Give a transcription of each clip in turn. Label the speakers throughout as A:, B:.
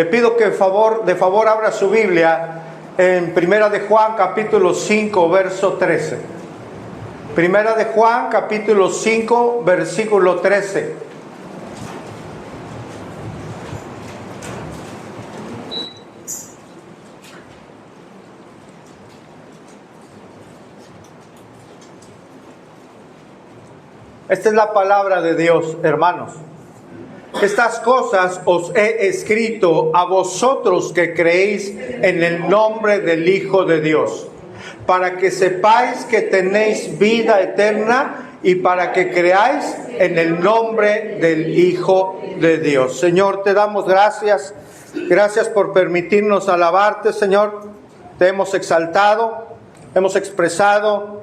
A: Le pido que de favor abra su Biblia en Primera de Juan, capítulo 5, verso 13. Primera de Juan, capítulo 5, versículo 13. Esta es la palabra de Dios, hermanos. Estas cosas os he escrito a vosotros que creéis en el nombre del Hijo de Dios, para que sepáis que tenéis vida eterna y para que creáis en el nombre del Hijo de Dios. Señor, te damos gracias. Gracias por permitirnos alabarte, Señor. Te hemos exaltado, hemos expresado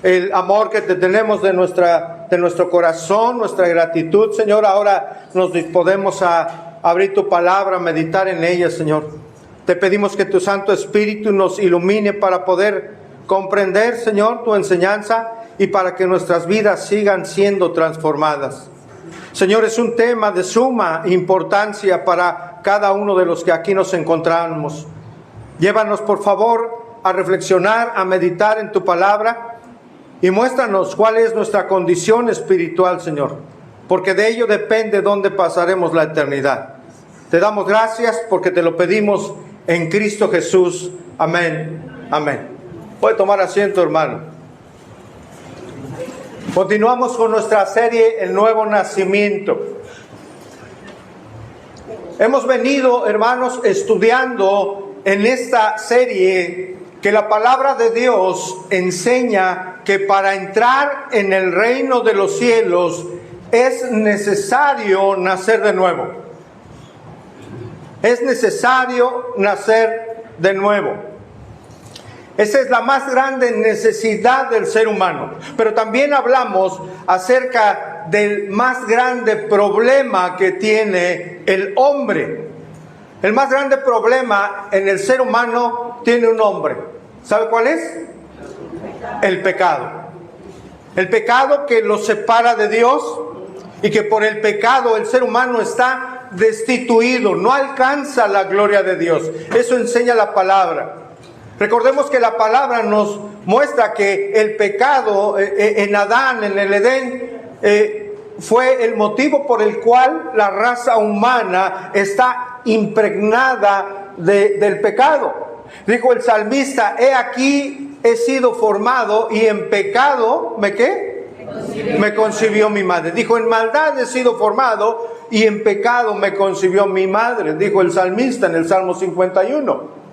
A: el amor que te tenemos de nuestro corazón, nuestra gratitud, Señor. Ahora nos disponemos a abrir tu palabra, a meditar en ella, Señor. Te pedimos que tu Santo Espíritu nos ilumine para poder comprender, Señor, tu enseñanza y para que nuestras vidas sigan siendo transformadas. Señor, es un tema de suma importancia para cada uno de los que aquí nos encontramos. Llévanos, por favor, a reflexionar, a meditar en tu palabra. Y muéstranos cuál es nuestra condición espiritual, Señor, porque de ello depende dónde pasaremos la eternidad. Te damos gracias porque te lo pedimos en Cristo Jesús. Amén. Amén. Puede tomar asiento, hermano. Continuamos con nuestra serie El Nuevo Nacimiento. Hemos venido, hermanos, estudiando en esta serie que la palabra de Dios enseña que para entrar en el reino de los cielos es necesario nacer de nuevo. Es necesario nacer de nuevo. Esa es la más grande necesidad del ser humano. Pero también hablamos acerca del más grande problema que tiene el hombre. El más grande problema en el ser humano tiene un nombre. ¿Sabe cuál es? El pecado. El pecado que lo separa de Dios y que por el pecado el ser humano está destituido, no alcanza la gloria de Dios. Eso enseña la palabra. Recordemos que la palabra nos muestra que el pecado en Adán, en el Edén, fue el motivo por el cual la raza humana está impregnada del pecado. Dijo el salmista: he aquí he sido formado y en pecado me concibió mi madre. Dijo: en maldad he sido formado y en pecado me concibió mi madre. Dijo el salmista en el Salmo 51.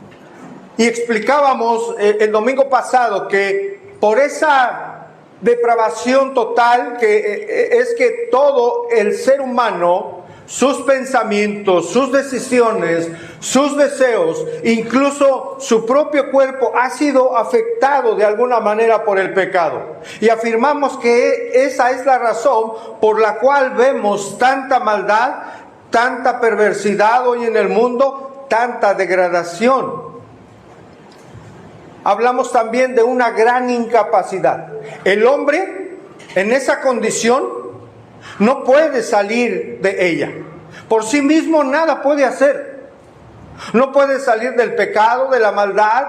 A: Y explicábamos el domingo pasado que por esa depravación total que es que todo el ser humano, sus pensamientos, sus decisiones, sus deseos, incluso su propio cuerpo ha sido afectado de alguna manera por el pecado. Y afirmamos que esa es la razón por la cual vemos tanta maldad, tanta perversidad hoy en el mundo, tanta degradación. Hablamos también de una gran incapacidad. El hombre en esa condición no puede salir de ella. Por sí mismo nada puede hacer. No puede salir del pecado, de la maldad.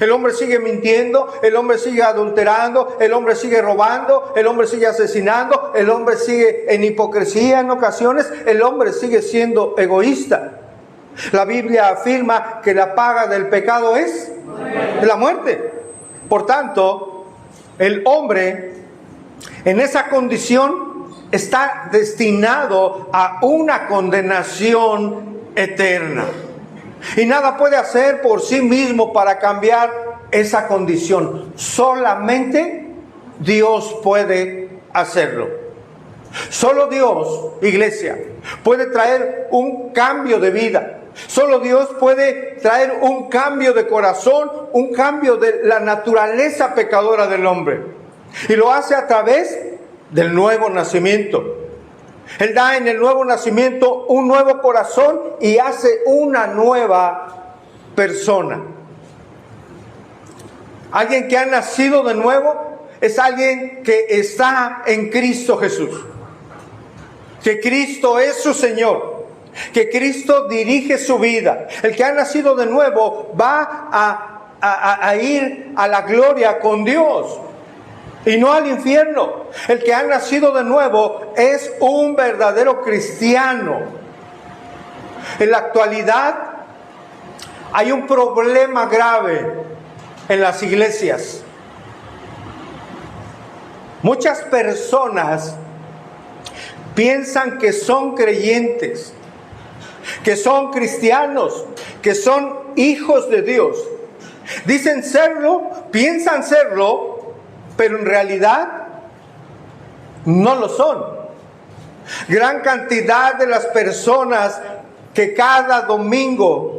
A: El hombre sigue mintiendo, el hombre sigue adulterando, el hombre sigue robando, el hombre sigue asesinando, el hombre sigue en hipocresía en ocasiones, el hombre sigue siendo egoísta. La Biblia afirma que la paga del pecado es la muerte. Por tanto, el hombre en esa condición está destinado a una condenación eterna. Y nada puede hacer por sí mismo para cambiar esa condición. Solamente Dios puede hacerlo. Solo Dios, iglesia, puede traer un cambio de vida. Solo Dios puede traer un cambio de corazón, un cambio de la naturaleza pecadora del hombre. Y lo hace a través del nuevo nacimiento. Él da en el nuevo nacimiento un nuevo corazón y hace una nueva persona. Alguien que ha nacido de nuevo es alguien que está en Cristo Jesús. Que Cristo es su Señor. que Cristo dirige su vida. El que ha nacido de nuevo va a ir a la gloria con Dios y no al infierno. El que ha nacido de nuevo es un verdadero cristiano. En la actualidad hay un problema grave en las iglesias. Muchas personas piensan que son creyentes, que son cristianos, que son hijos de Dios. Dicen serlo, piensan serlo, pero en realidad no lo son. Gran cantidad de las personas que cada domingo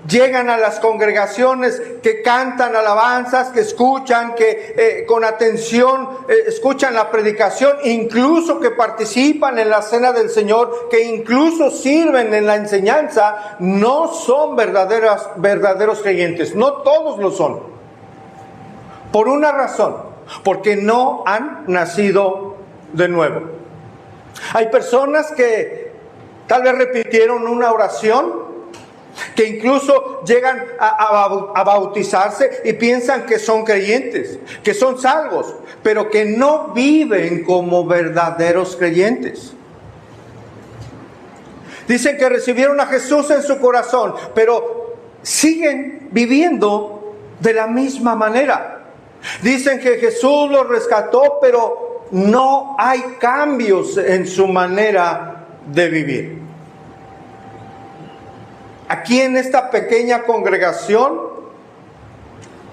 A: llegan a las congregaciones, que cantan alabanzas, que escuchan, que con atención escuchan la predicación, incluso que participan en la cena del Señor, que incluso sirven en la enseñanza, no son verdaderos creyentes. No todos lo son. Por una razón, porque no han nacido de nuevo. Hay personas que tal vez repitieron una oración, que incluso llegan a bautizarse y piensan que son creyentes, que son salvos, pero que no viven como verdaderos creyentes. Dicen que recibieron a Jesús en su corazón, pero siguen viviendo de la misma manera. Dicen que Jesús los rescató, pero no hay cambios en su manera de vivir. Aquí en esta pequeña congregación,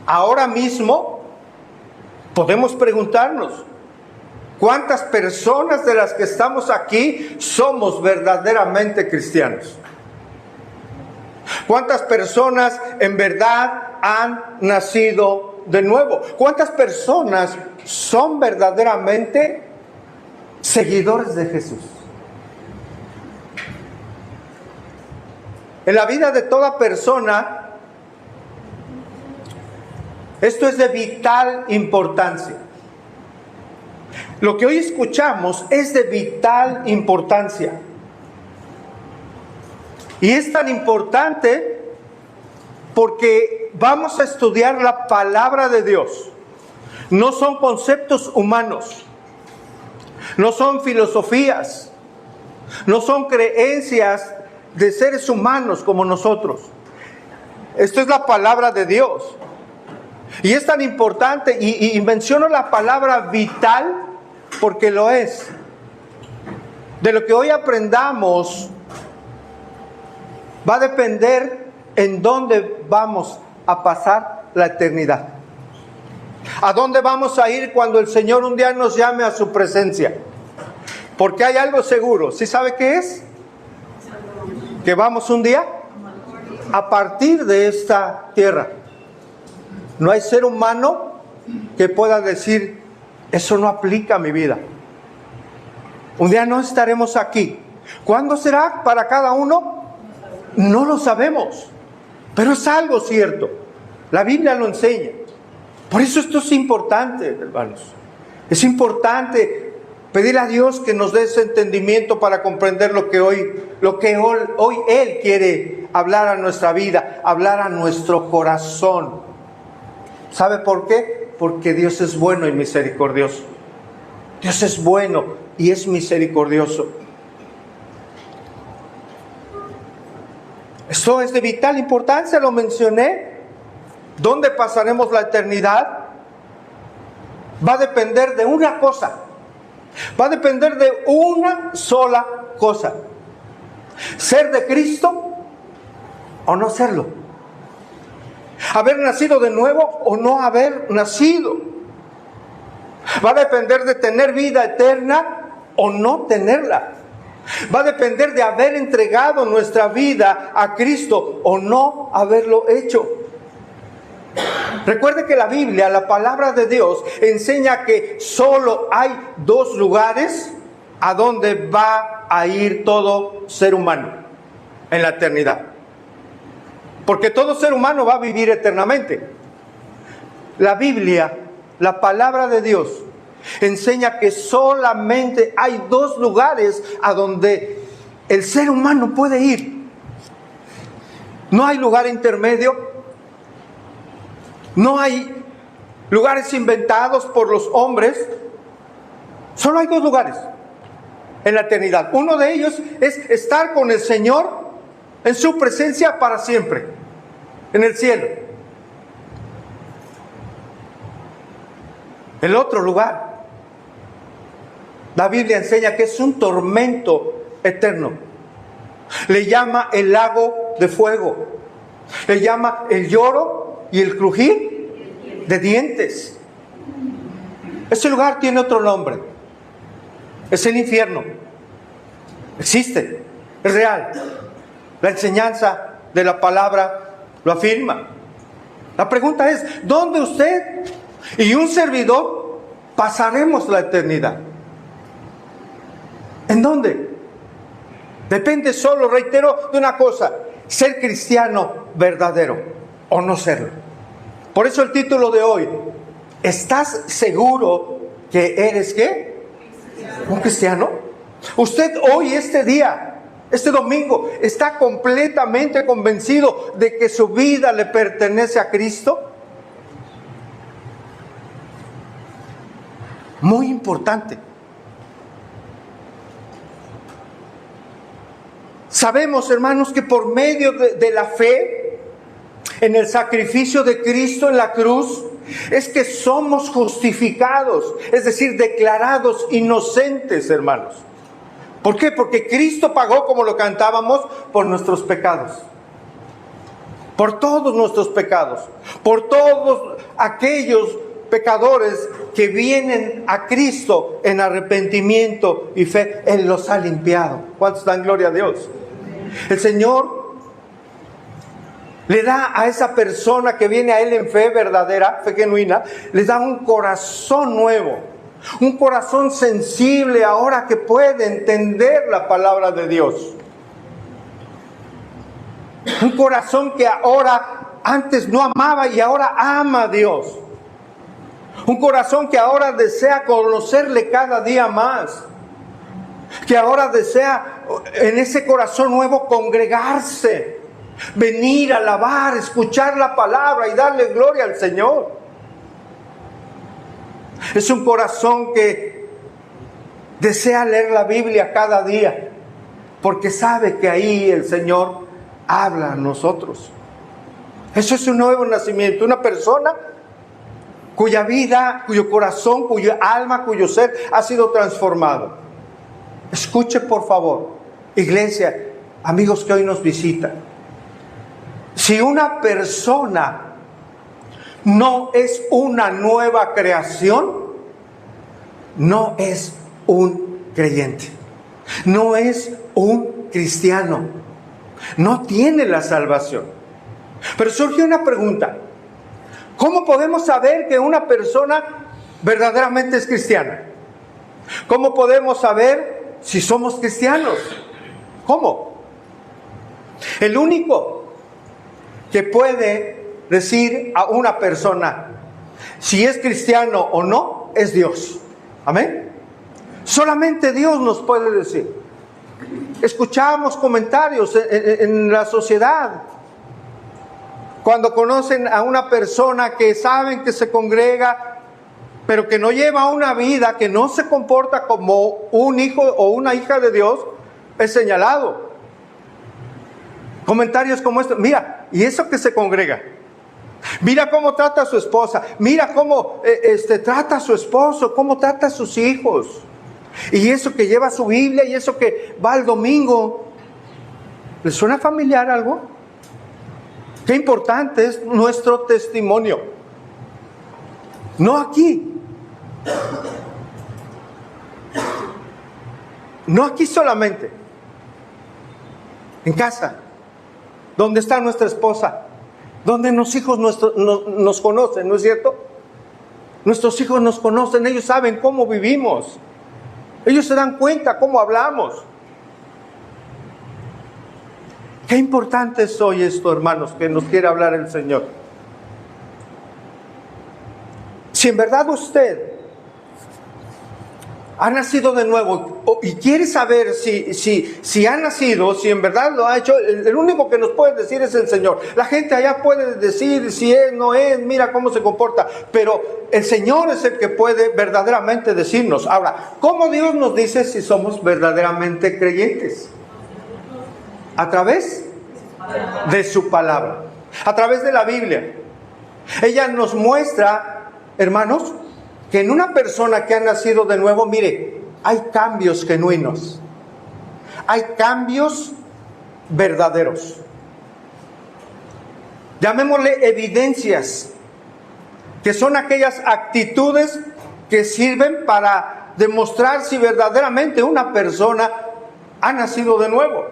A: ahora mismo, podemos preguntarnos, ¿cuántas personas de las que estamos aquí somos verdaderamente cristianos? ¿Cuántas personas en verdad han nacido de nuevo? ¿Cuántas personas son verdaderamente seguidores de Jesús? En la vida de toda persona, esto es de vital importancia. Lo que hoy escuchamos es de vital importancia. Y es tan importante porque vamos a estudiar la palabra de Dios. No son conceptos humanos, no son filosofías, no son creencias de seres humanos como nosotros. Esto es la palabra de Dios. Y es tan importante, y menciono la palabra vital porque lo es. De lo que hoy aprendamos va a depender en dónde vamos a pasar la eternidad. ¿A dónde vamos a ir cuando el Señor un día nos llame a su presencia? Porque hay algo seguro. ¿Sí sabe qué es? Que vamos un día a partir de esta tierra. No hay ser humano que pueda decir, eso no aplica a mi vida. Un día no estaremos aquí. ¿Cuándo será para cada uno? No lo sabemos. Pero es algo cierto. La Biblia lo enseña. Por eso esto es importante, hermanos. Es importante pedir a Dios que nos dé ese entendimiento para comprender lo que hoy Él quiere hablar a nuestra vida, hablar a nuestro corazón. ¿Sabe por qué? Porque Dios es bueno y misericordioso. Dios es bueno y es misericordioso. Esto es de vital importancia, lo mencioné. ¿Dónde pasaremos la eternidad? Va a depender de una cosa. Va a depender de una sola cosa. ¿Ser de Cristo o no serlo? ¿Haber nacido de nuevo o no haber nacido? Va a depender de tener vida eterna o no tenerla. Va a depender de haber entregado nuestra vida a Cristo o no haberlo hecho. Recuerde que la Biblia, la palabra de Dios, enseña que solo hay dos lugares a donde va a ir todo ser humano en la eternidad. Porque todo ser humano va a vivir eternamente. La Biblia, la palabra de Dios, enseña que solamente hay dos lugares a donde el ser humano puede ir. No hay lugar intermedio, no hay lugares inventados por los hombres. Solo hay dos lugares en la eternidad. Uno de ellos es estar con el Señor en su presencia para siempre, en el cielo. El otro lugar, la Biblia enseña que es un tormento eterno. Le llama el lago de fuego. Le llama el lloro y el crujir de dientes. Ese lugar tiene otro nombre. Es el infierno. Existe, es real. La enseñanza de la palabra lo afirma. La pregunta es, ¿dónde usted y un servidor pasaremos la eternidad? ¿En dónde? Depende solo, reitero, de una cosa: ser cristiano verdadero o no serlo. Por eso el título de hoy: ¿estás seguro que eres qué? ¿Un cristiano? Usted hoy, este día, este domingo, ¿está completamente convencido de que su vida le pertenece a Cristo? Muy importante. Sabemos, hermanos, que por medio de la fe en el sacrificio de Cristo en la cruz, es que somos justificados, es decir, declarados inocentes, hermanos. ¿Por qué? Porque Cristo pagó, como lo cantábamos, por nuestros pecados. Por todos nuestros pecados. Por todos aquellos pecadores que vienen a Cristo en arrepentimiento y fe. Él los ha limpiado. ¿Cuántos dan gloria a Dios? El Señor le da a esa persona que viene a Él en fe verdadera, fe genuina, le da un corazón nuevo, un corazón sensible ahora que puede entender la palabra de Dios. Un corazón que ahora, antes no amaba y ahora ama a Dios. Un corazón que ahora desea conocerle cada día más. Que ahora desea en ese corazón nuevo congregarse, venir a alabar, escuchar la palabra y darle gloria al Señor. Es un corazón que desea leer la Biblia cada día, porque sabe que ahí el Señor habla a nosotros. Eso es un nuevo nacimiento, una persona cuya vida, cuyo corazón, cuya alma, cuyo ser ha sido transformado. Escuche, por favor, iglesia, amigos que hoy nos visitan. Si una persona no es una nueva creación, no es un creyente, no es un cristiano, no tiene la salvación. Pero surge una pregunta: ¿cómo podemos saber que una persona verdaderamente es cristiana? ¿Cómo podemos saber si somos cristianos? ¿Cómo? El único que puede decir a una persona si es cristiano o no es Dios. Amén. Solamente Dios nos puede decir. Escuchamos comentarios en la sociedad cuando conocen a una persona que saben que se congrega, pero que no lleva una vida, que no se comporta como un hijo o una hija de Dios, es señalado. Comentarios como estos: mira, ¿y eso que se congrega? Mira cómo trata a su esposa, mira cómo trata a su esposo, cómo trata a sus hijos. Y eso que lleva su Biblia, y eso que va al domingo. ¿Les suena familiar algo? Qué importante es nuestro testimonio. No aquí. No aquí solamente. En casa. Donde está nuestra esposa. Donde los hijos nos conocen, ¿no es cierto? Nuestros hijos nos conocen, ellos saben cómo vivimos. Ellos se dan cuenta cómo hablamos. Qué importante es hoy esto, hermanos, que nos quiere hablar el Señor. Si en verdad usted ha nacido de nuevo y quiere saber si ha nacido, si en verdad lo ha hecho, el único que nos puede decir es el Señor. La gente allá puede decir si es, no es, mira cómo se comporta, pero el Señor es el que puede verdaderamente decirnos. Ahora, ¿cómo Dios nos dice si somos verdaderamente creyentes? A través de su palabra, a través de la Biblia. Ella nos muestra, hermanos, que en una persona que ha nacido de nuevo, mire, hay cambios genuinos, hay cambios verdaderos. Llamémosle evidencias, que son aquellas actitudes que sirven para demostrar si verdaderamente una persona ha nacido de nuevo.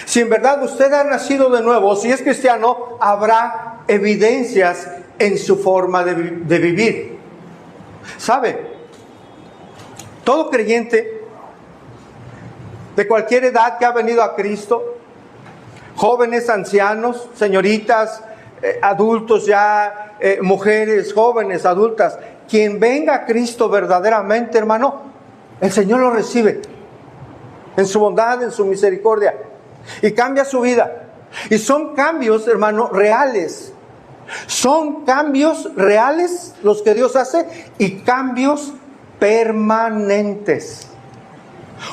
A: Si en verdad usted ha nacido de nuevo, si es cristiano, habrá evidencias en su forma de vivir. ¿Sabe? Todo creyente de cualquier edad que ha venido a Cristo, jóvenes, ancianos, señoritas, adultos ya, mujeres, jóvenes, adultas, quien venga a Cristo verdaderamente, hermano, el Señor lo recibe en su bondad, en su misericordia, y cambia su vida. Y son cambios, hermano, reales. Son cambios reales los que Dios hace y cambios permanentes.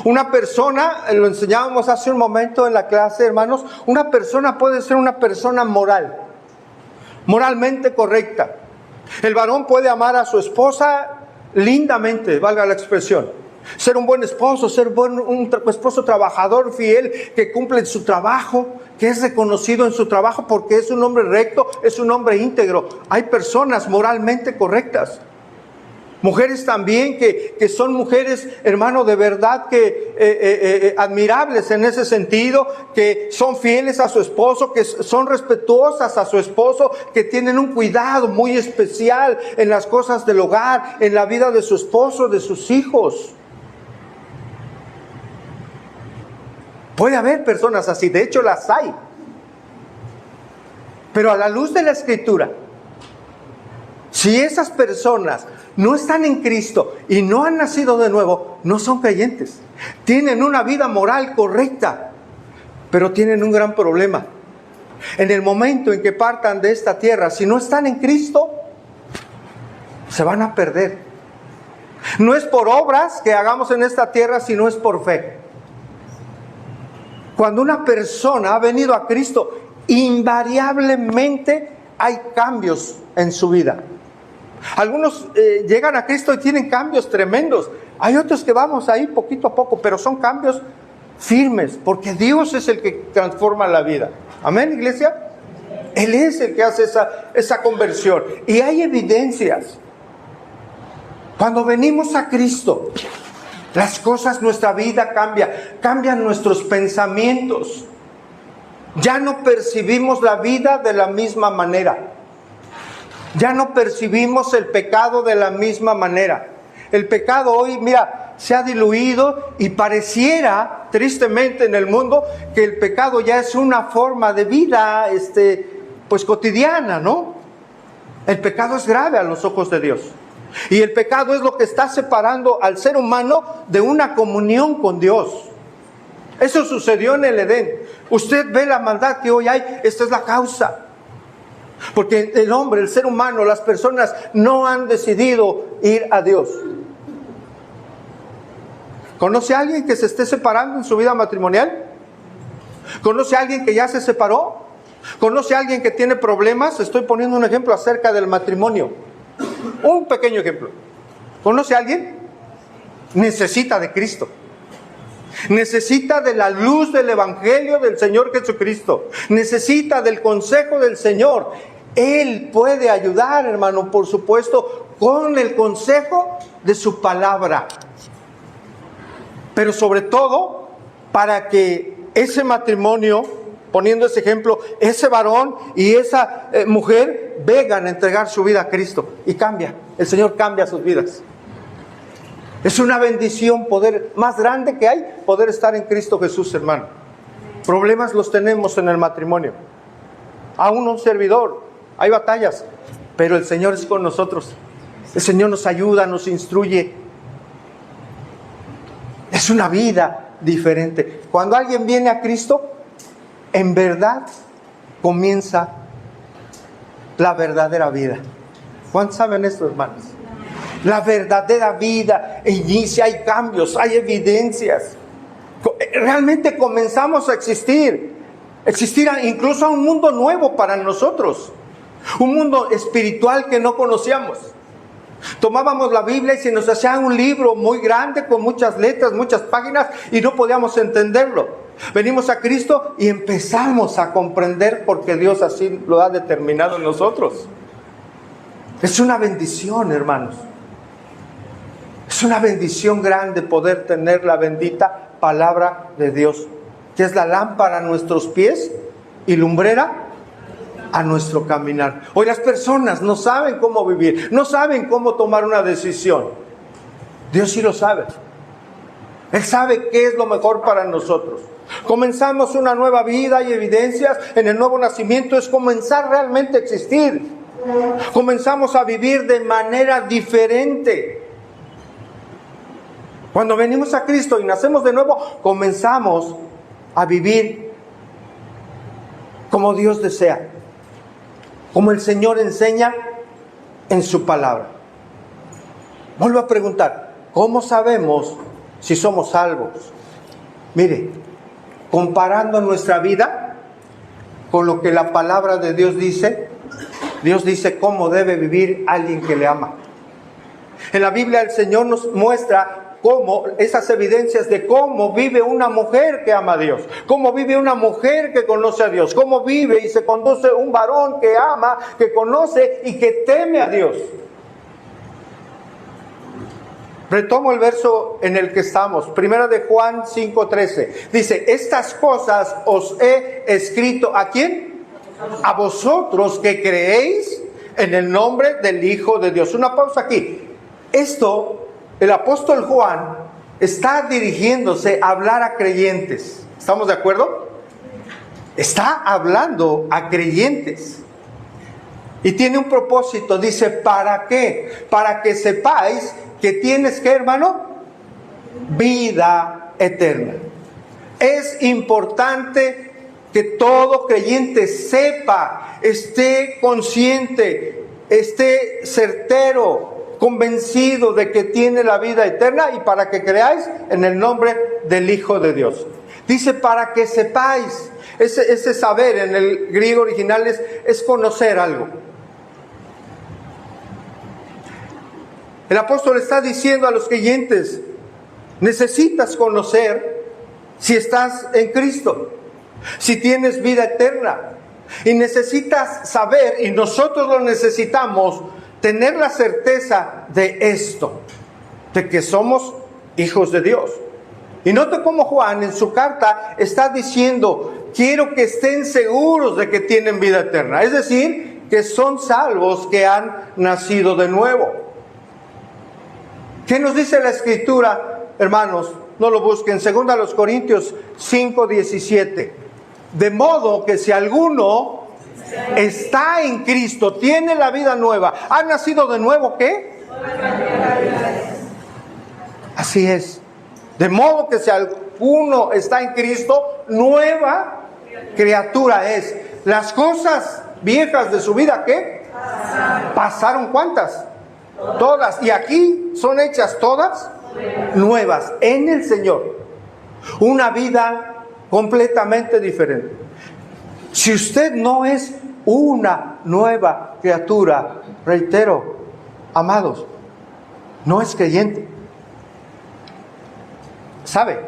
A: Una persona, lo enseñábamos hace un momento en la clase, hermanos, una persona puede ser una persona moral, moralmente correcta. El varón puede amar a su esposa lindamente, valga la expresión. Ser un buen esposo, ser un esposo trabajador, fiel, que cumple su trabajo, que es reconocido en su trabajo porque es un hombre recto, es un hombre íntegro. Hay personas moralmente correctas. Mujeres también que son mujeres, hermano, de verdad que admirables en ese sentido, que son fieles a su esposo, que son respetuosas a su esposo, que tienen un cuidado muy especial en las cosas del hogar, en la vida de su esposo, de sus hijos. Puede haber personas así, de hecho las hay. Pero a la luz de la Escritura, si esas personas no están en Cristo y no han nacido de nuevo, no son creyentes. Tienen una vida moral correcta, pero tienen un gran problema. En el momento en que partan de esta tierra, si no están en Cristo, se van a perder. No es por obras que hagamos en esta tierra, sino es por fe. Cuando una persona ha venido a Cristo, invariablemente hay cambios en su vida. Algunos llegan a Cristo y tienen cambios tremendos. Hay otros que vamos ahí poquito a poco, pero son cambios firmes, porque Dios es el que transforma la vida. Amén, iglesia. Él es el que hace esa conversión. Y hay evidencias. Cuando venimos a Cristo, las cosas, nuestra vida cambia, cambian nuestros pensamientos. Ya no percibimos la vida de la misma manera. Ya no percibimos el pecado de la misma manera. El pecado hoy, mira, se ha diluido y pareciera, tristemente en el mundo, que el pecado ya es una forma de vida, pues cotidiana, ¿no? El pecado es grave a los ojos de Dios. Y el pecado es lo que está separando al ser humano de una comunión con Dios. Eso sucedió en el Edén. Usted ve la maldad que hoy hay, esta es la causa. Porque el hombre, el ser humano, las personas no han decidido ir a Dios. ¿Conoce a alguien que se esté separando en su vida matrimonial? ¿Conoce a alguien que ya se separó? ¿Conoce a alguien que tiene problemas? Estoy poniendo un ejemplo acerca del matrimonio. Un pequeño ejemplo. ¿Conoce a alguien? Necesita de Cristo. Necesita de la luz del Evangelio del Señor Jesucristo. Necesita del consejo del Señor. Él puede ayudar, hermano, por supuesto, con el consejo de su palabra. Pero sobre todo, para que ese matrimonio, poniendo ese ejemplo, ese varón y esa mujer vengan a entregar su vida a Cristo. Y cambia. El Señor cambia sus vidas. Es una bendición poder, más grande que hay, poder estar en Cristo Jesús, hermano. Problemas los tenemos en el matrimonio. Aún un servidor, hay batallas, pero el Señor es con nosotros. El Señor nos ayuda, nos instruye. Es una vida diferente. Cuando alguien viene a Cristo, en verdad comienza la verdadera vida. ¿Cuántos saben esto, hermanos? La verdadera vida inicia, hay cambios, hay evidencias. Realmente comenzamos a existir incluso a un mundo nuevo para nosotros, un mundo espiritual que no conocíamos. Tomábamos la Biblia y se nos hacía un libro muy grande con muchas letras, muchas páginas y no podíamos entenderlo. Venimos a Cristo y empezamos a comprender porque Dios así lo ha determinado en nosotros. Es una bendición, hermanos. Es una bendición grande poder tener la bendita palabra de Dios, que es la lámpara a nuestros pies y lumbrera a nuestro caminar. Hoy las personas no saben cómo vivir, no saben cómo tomar una decisión. Dios sí lo sabe. Él sabe qué es lo mejor para nosotros. Comenzamos una nueva vida y evidencias en el nuevo nacimiento es comenzar realmente a existir. Comenzamos a vivir de manera diferente. Cuando venimos a Cristo y nacemos de nuevo, comenzamos a vivir como Dios desea, como el Señor enseña en su palabra. Vuelvo a preguntar, ¿cómo sabemos si somos salvos? Mire, comparando nuestra vida con lo que la palabra de Dios dice cómo debe vivir alguien que le ama. En la Biblia el Señor nos muestra cómo, esas evidencias de cómo vive una mujer que ama a Dios, cómo vive una mujer que conoce a Dios, cómo vive y se conduce un varón que ama, que conoce y que teme a Dios. Retomo el verso en el que estamos, Primera de Juan 5:13. Dice, estas cosas os he escrito, ¿a quién? A vosotros que creéis en el nombre del Hijo de Dios. Una pausa aquí. Esto, el apóstol Juan está dirigiéndose a hablar a creyentes. ¿Estamos de acuerdo? Está hablando a creyentes. Y tiene un propósito. Dice, ¿para qué? Para que sepáis que tienes que, hermano, vida eterna. Es importante que todo creyente sepa, esté consciente, esté certero, convencido de que tiene la vida eterna y para que creáis en el nombre del Hijo de Dios. Dice para que sepáis. Ese saber en el griego original es conocer algo. El apóstol está diciendo a los creyentes, necesitas conocer si estás en Cristo, si tienes vida eterna. Y necesitas saber, y nosotros lo necesitamos, tener la certeza de esto, de que somos hijos de Dios. Y note cómo Juan en su carta está diciendo, quiero que estén seguros de que tienen vida eterna. Es decir, que son salvos, que han nacido de nuevo. ¿Qué nos dice la Escritura, hermanos? No lo busquen. 2 Corintios 5:17. De modo que si alguno está en Cristo, tiene la vida nueva, ha nacido de nuevo, ¿qué? Así es. De modo que si alguno está en Cristo, nueva criatura es. Las cosas viejas de su vida, ¿qué? Pasaron. ¿Cuántas? Todas. Y aquí son hechas todas nuevas en el Señor. Una vida completamente diferente. Si usted no es una nueva criatura, reitero, amados, no es creyente. ¿Sabe?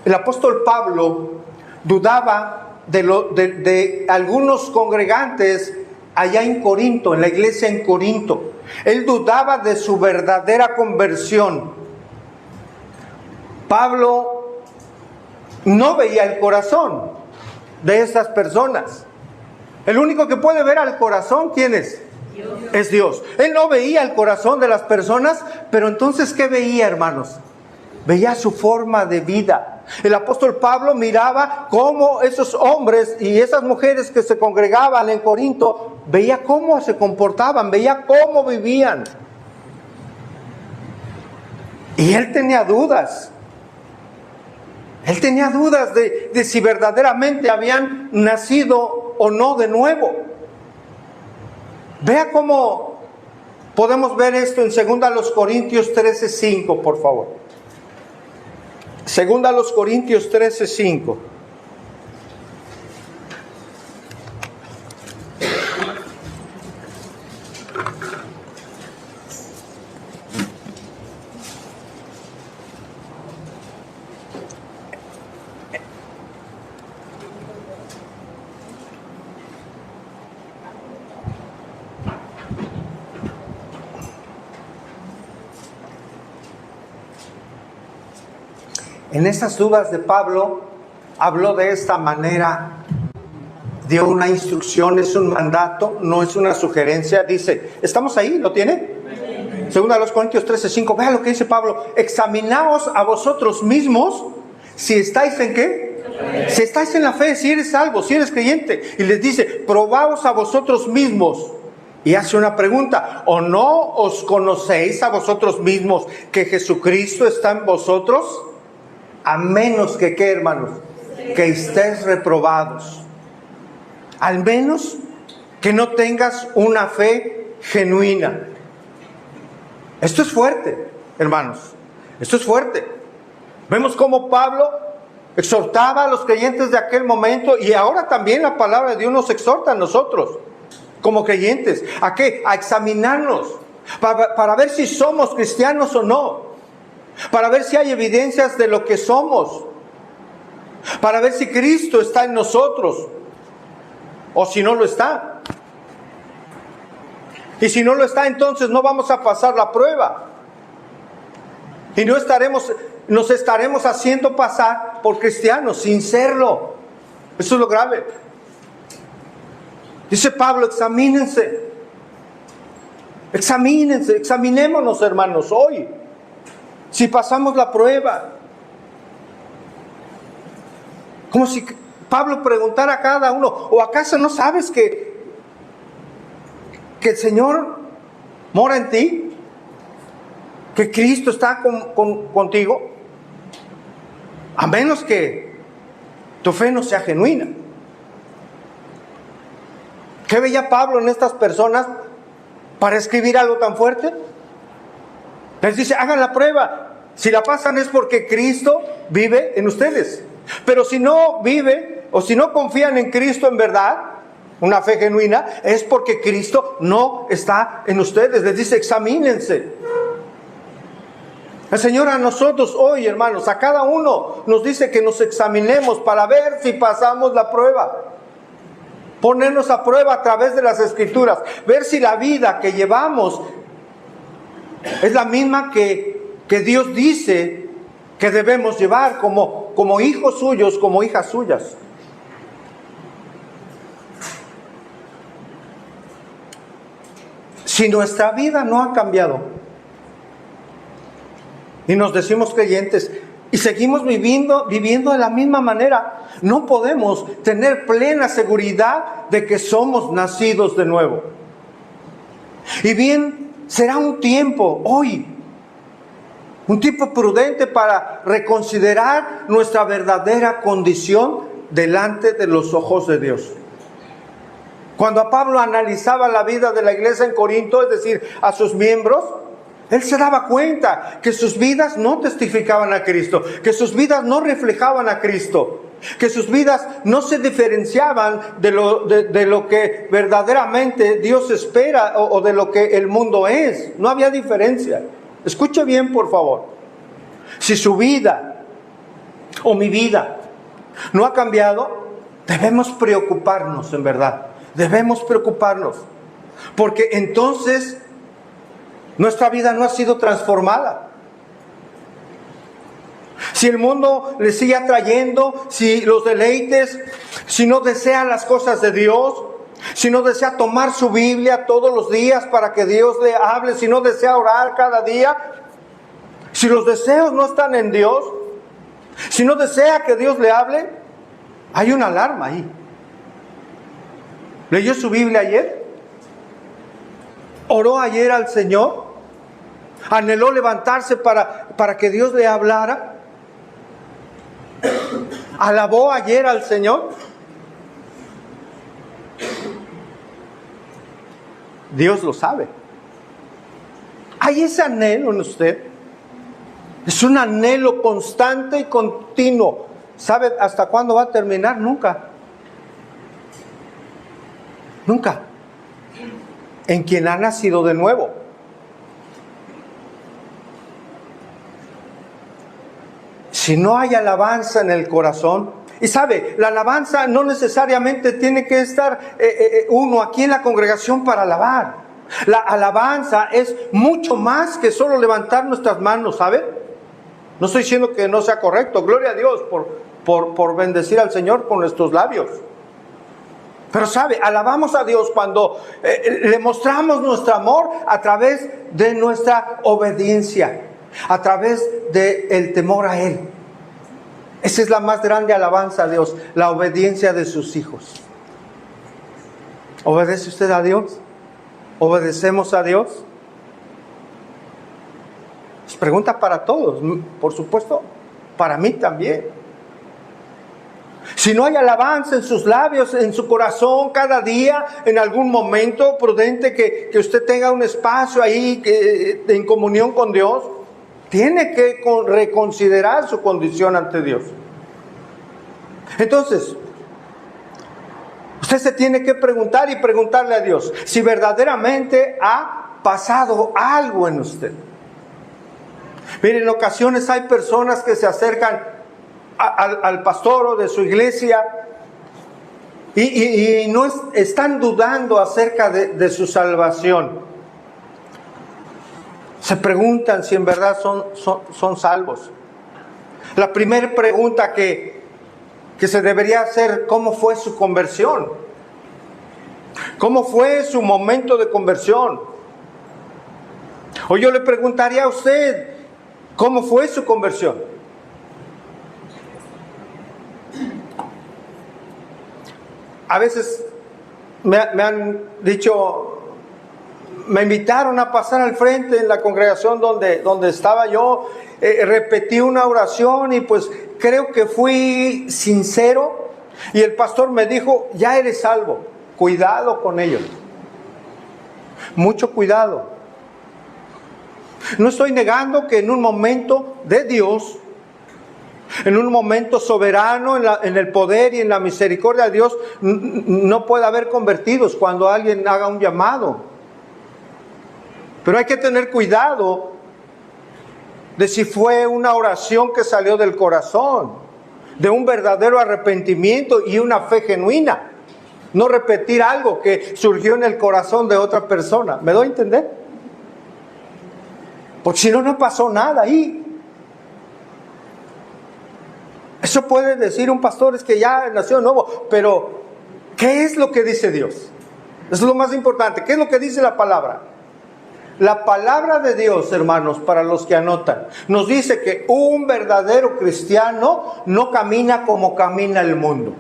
A: El apóstol Pablo dudaba de algunos congregantes allá en Corinto, en la iglesia en Corinto. Él dudaba de su verdadera conversión. Pablo no veía el corazón de estas personas. El único que puede ver al corazón, ¿quién es? Dios. Es Dios. Él no veía el corazón de las personas, pero entonces, ¿qué veía, hermanos? Veía su forma de vida. El apóstol Pablo miraba cómo esos hombres y esas mujeres que se congregaban en Corinto, veía cómo se comportaban, veía cómo vivían. Y él tenía dudas. Él tenía dudas de si verdaderamente habían nacido o no de nuevo. Vea cómo podemos ver esto en 2 Corintios 13:5, por favor. 2 Corintios 13:5. En esas dudas de Pablo, habló de esta manera, dio una instrucción, es un mandato, no es una sugerencia. Dice, ¿estamos ahí? ¿Lo tiene? Segunda a los Corintios 13:5, vea lo que dice Pablo: examinaos a vosotros mismos si estáis en ¿qué? Si estáis en la fe, si eres salvo, si eres creyente. Y les dice, probaos a vosotros mismos. Y hace una pregunta: ¿o no os conocéis a vosotros mismos que Jesucristo está en vosotros? A menos que, ¿qué, hermanos? Que estés reprobados. Al menos que no tengas una fe genuina. Esto es fuerte, hermanos. Esto es fuerte. Vemos cómo Pablo exhortaba a los creyentes de aquel momento, y ahora también la palabra de Dios nos exhorta a nosotros, como creyentes. ¿A qué? A examinarnos, para ver si somos cristianos o no. Para ver si hay evidencias de lo que somos. Para ver si Cristo está en nosotros o si no lo está. Y si no lo está, entonces no vamos a pasar la prueba. Y nos estaremos haciendo pasar por cristianos sin serlo. Eso es lo grave. Dice Pablo, examínense. Examínense, examinémonos, hermanos, hoy. Si pasamos la prueba. Como si Pablo preguntara a cada uno: ¿o acaso no sabes que el Señor mora en ti? ¿Que Cristo está contigo? A menos que tu fe no sea genuina. ¿Qué veía Pablo en estas personas para escribir algo tan fuerte? Les dice, hagan la prueba. Si la pasan es porque Cristo vive en ustedes. Pero si no vive, o si no confían en Cristo en verdad, una fe genuina, es porque Cristo no está en ustedes. Les dice, examínense. El Señor a nosotros hoy, hermanos, a cada uno nos dice que nos examinemos para ver si pasamos la prueba. Ponernos a prueba a través de las Escrituras. Ver si la vida que llevamos es la misma que Dios dice que debemos llevar como hijos suyos, como hijas suyas. Si nuestra vida no ha cambiado y nos decimos creyentes y seguimos viviendo de la misma manera, no podemos tener plena seguridad de que somos nacidos de nuevo. Y bien, será un tiempo hoy, un tiempo prudente para reconsiderar nuestra verdadera condición delante de los ojos de Dios. Cuando a Pablo analizaba la vida de la iglesia en Corinto, es decir, a sus miembros, él se daba cuenta que sus vidas no testificaban a Cristo, que sus vidas no reflejaban a Cristo, que sus vidas no se diferenciaban de lo que verdaderamente Dios espera o de lo que el mundo es. No había diferencia. Escuche bien, por favor. Si su vida o mi vida no ha cambiado, debemos preocuparnos, en verdad. Debemos preocuparnos. Porque entonces nuestra vida no ha sido transformada. Si el mundo le sigue atrayendo, si los deleites, si no desea las cosas de Dios, si no desea tomar su Biblia todos los días para que Dios le hable, si no desea orar cada día, si los deseos no están en Dios, si no desea que Dios le hable, hay una alarma ahí. ¿Leyó su Biblia ayer? ¿Oró ayer al Señor? ¿Anheló levantarse para que Dios le hablara? ¿Alabó ayer al Señor? Dios lo sabe. ¿Hay ese anhelo en usted? Es un anhelo constante y continuo. ¿Sabe hasta cuándo va a terminar? Nunca. Nunca. En quien ha nacido de nuevo. Si no hay alabanza en el corazón, y sabe, la alabanza no necesariamente tiene que estar uno aquí en la congregación para alabar. La alabanza es mucho más que solo levantar nuestras manos, ¿sabe? No estoy diciendo que no sea correcto, gloria a Dios por bendecir al Señor con nuestros labios. Pero sabe, alabamos a Dios cuando le mostramos nuestro amor a través de nuestra obediencia, a través del temor a Él. Esa es la más grande alabanza a Dios, la obediencia de sus hijos. ¿Obedece usted a Dios? ¿Obedecemos a Dios? Es pregunta para todos, por supuesto, para mí también. Si no hay alabanza en sus labios, en su corazón, cada día, en algún momento prudente que usted tenga un espacio ahí en comunión con Dios, tiene que reconsiderar su condición ante Dios. Entonces, usted se tiene que preguntar y preguntarle a Dios si verdaderamente ha pasado algo en usted. Miren, en ocasiones hay personas que se acercan al pastor o de su iglesia y no están dudando acerca de su salvación. Se preguntan si en verdad son salvos. La primera pregunta que se debería hacer: ¿cómo fue su conversión? ¿Cómo fue su momento de conversión? O yo le preguntaría a usted: ¿cómo fue su conversión? A veces me han dicho, me invitaron a pasar al frente en la congregación donde estaba yo, repetí una oración y pues creo que fui sincero y el pastor me dijo: ya eres salvo, cuidado con ellos, mucho cuidado. No estoy negando que en un momento de Dios, en un momento soberano, en el poder y en la misericordia de Dios, no puede haber convertidos cuando alguien haga un llamado. Pero hay que tener cuidado de si fue una oración que salió del corazón, de un verdadero arrepentimiento y una fe genuina. No repetir algo que surgió en el corazón de otra persona. ¿Me doy a entender? Porque si no, no pasó nada ahí. Eso puede decir un pastor: es que ya nació de nuevo. Pero, ¿qué es lo que dice Dios? Eso es lo más importante. ¿Qué es lo que dice la palabra? La palabra de Dios, hermanos, para los que anotan, nos dice que un verdadero cristiano no camina como camina el mundo.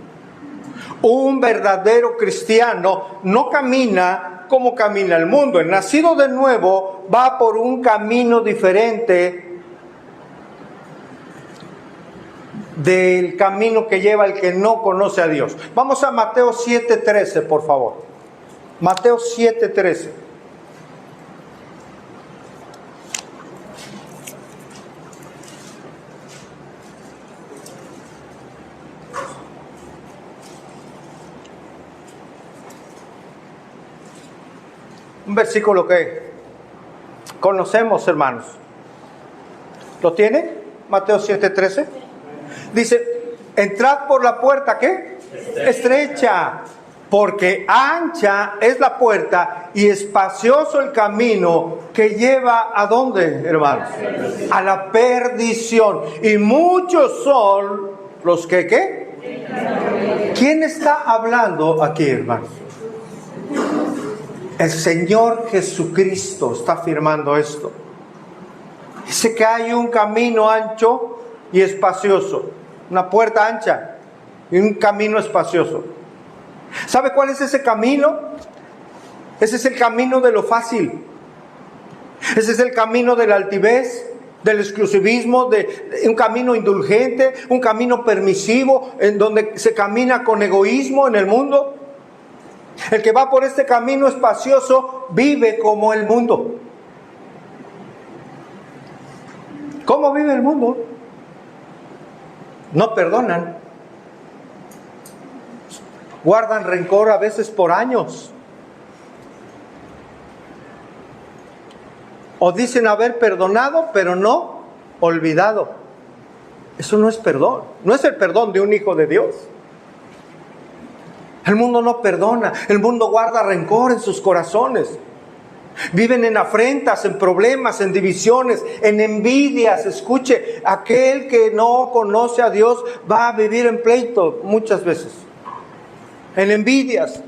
A: Un verdadero cristiano no camina como camina el mundo. El nacido de nuevo va por un camino diferente del camino que lleva el que no conoce a Dios. Vamos a Mateo 7:13, por favor. Mateo 7:13. Un versículo que conocemos, hermanos. ¿Lo tiene? Mateo 7:13. Dice: entrad por la puerta, ¿qué? Estrecha, porque ancha es la puerta y espacioso el camino que lleva ¿a dónde, hermanos? A la perdición. Y muchos son los que, ¿qué? ¿Quién está hablando aquí, hermanos? El Señor Jesucristo está afirmando esto. Dice que hay un camino ancho y espacioso, una puerta ancha y un camino espacioso. ¿Sabe cuál es ese camino? Ese es el camino de lo fácil. Ese es el camino de la altivez. del exclusivismo, de un camino indulgente, un camino permisivo, en donde se camina con egoísmo en el mundo. El que va por este camino espacioso vive como el mundo. ¿Cómo vive el mundo? No perdonan. Guardan rencor a veces por años. O dicen haber perdonado, pero no olvidado. Eso no es perdón. No es el perdón de un hijo de Dios. El mundo no perdona. El mundo guarda rencor en sus corazones. Viven en afrentas, en problemas, en divisiones, en envidias. Escuche, aquel que no conoce a Dios va a vivir en pleito muchas veces. En envidias,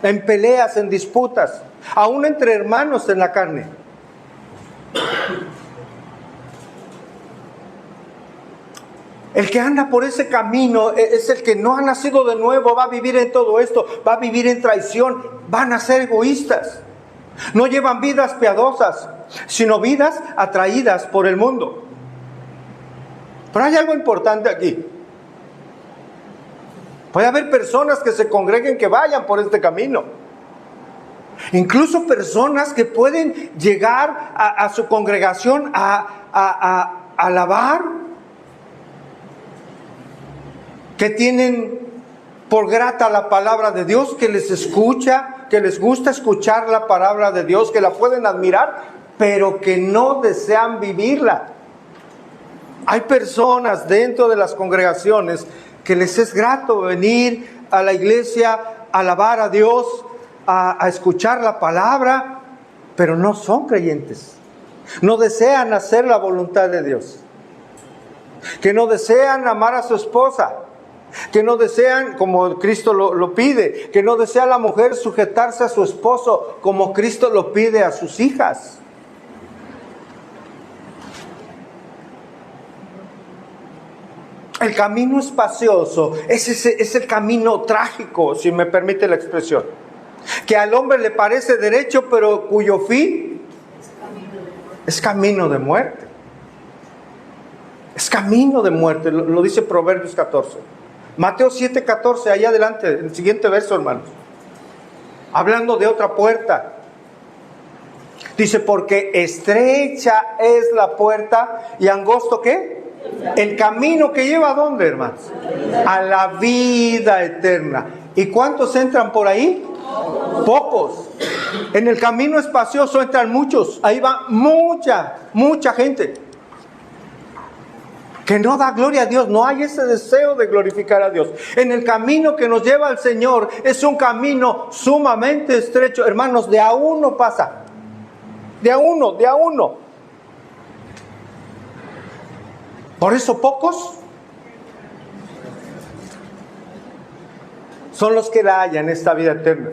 A: en peleas, en disputas, aún entre hermanos en la carne. El que anda por ese camino es el que no ha nacido de nuevo, va a vivir en todo esto, va a vivir en traición, van a ser egoístas. No llevan vidas piadosas, sino vidas atraídas por el mundo. Pero hay algo importante aquí. Puede haber personas que se congreguen, que vayan por este camino. Incluso personas que pueden llegar a su congregación a alabar, que tienen por grata la palabra de Dios, que les escucha, que les gusta escuchar la palabra de Dios, que la pueden admirar, pero que no desean vivirla. Hay personas dentro de las congregaciones que les es grato venir a la iglesia, a alabar a Dios, a escuchar la palabra, pero no son creyentes. No desean hacer la voluntad de Dios. Que no desean amar a su esposa. Que no desean, como Cristo lo pide, que no desea la mujer sujetarse a su esposo, como Cristo lo pide a sus hijas. El camino espacioso es el camino trágico, si me permite la expresión, que al hombre le parece derecho, pero cuyo fin es camino de muerte. Es camino de muerte, lo dice Proverbios 14. Mateo 7:14, allá adelante, el siguiente verso, hermanos. Hablando de otra puerta. Dice, porque estrecha es la puerta y angosto, ¿qué? El camino que lleva ¿a dónde, hermanos? A la vida eterna. ¿Y cuántos entran por ahí? Pocos. En el camino espacioso entran muchos. Ahí va mucha gente que no da gloria a Dios. No hay ese deseo de glorificar a Dios. En el camino que nos lleva al Señor es un camino sumamente estrecho. Hermanos, de a uno pasa. De a uno. Por eso pocos son los que la hallan, esta vida eterna.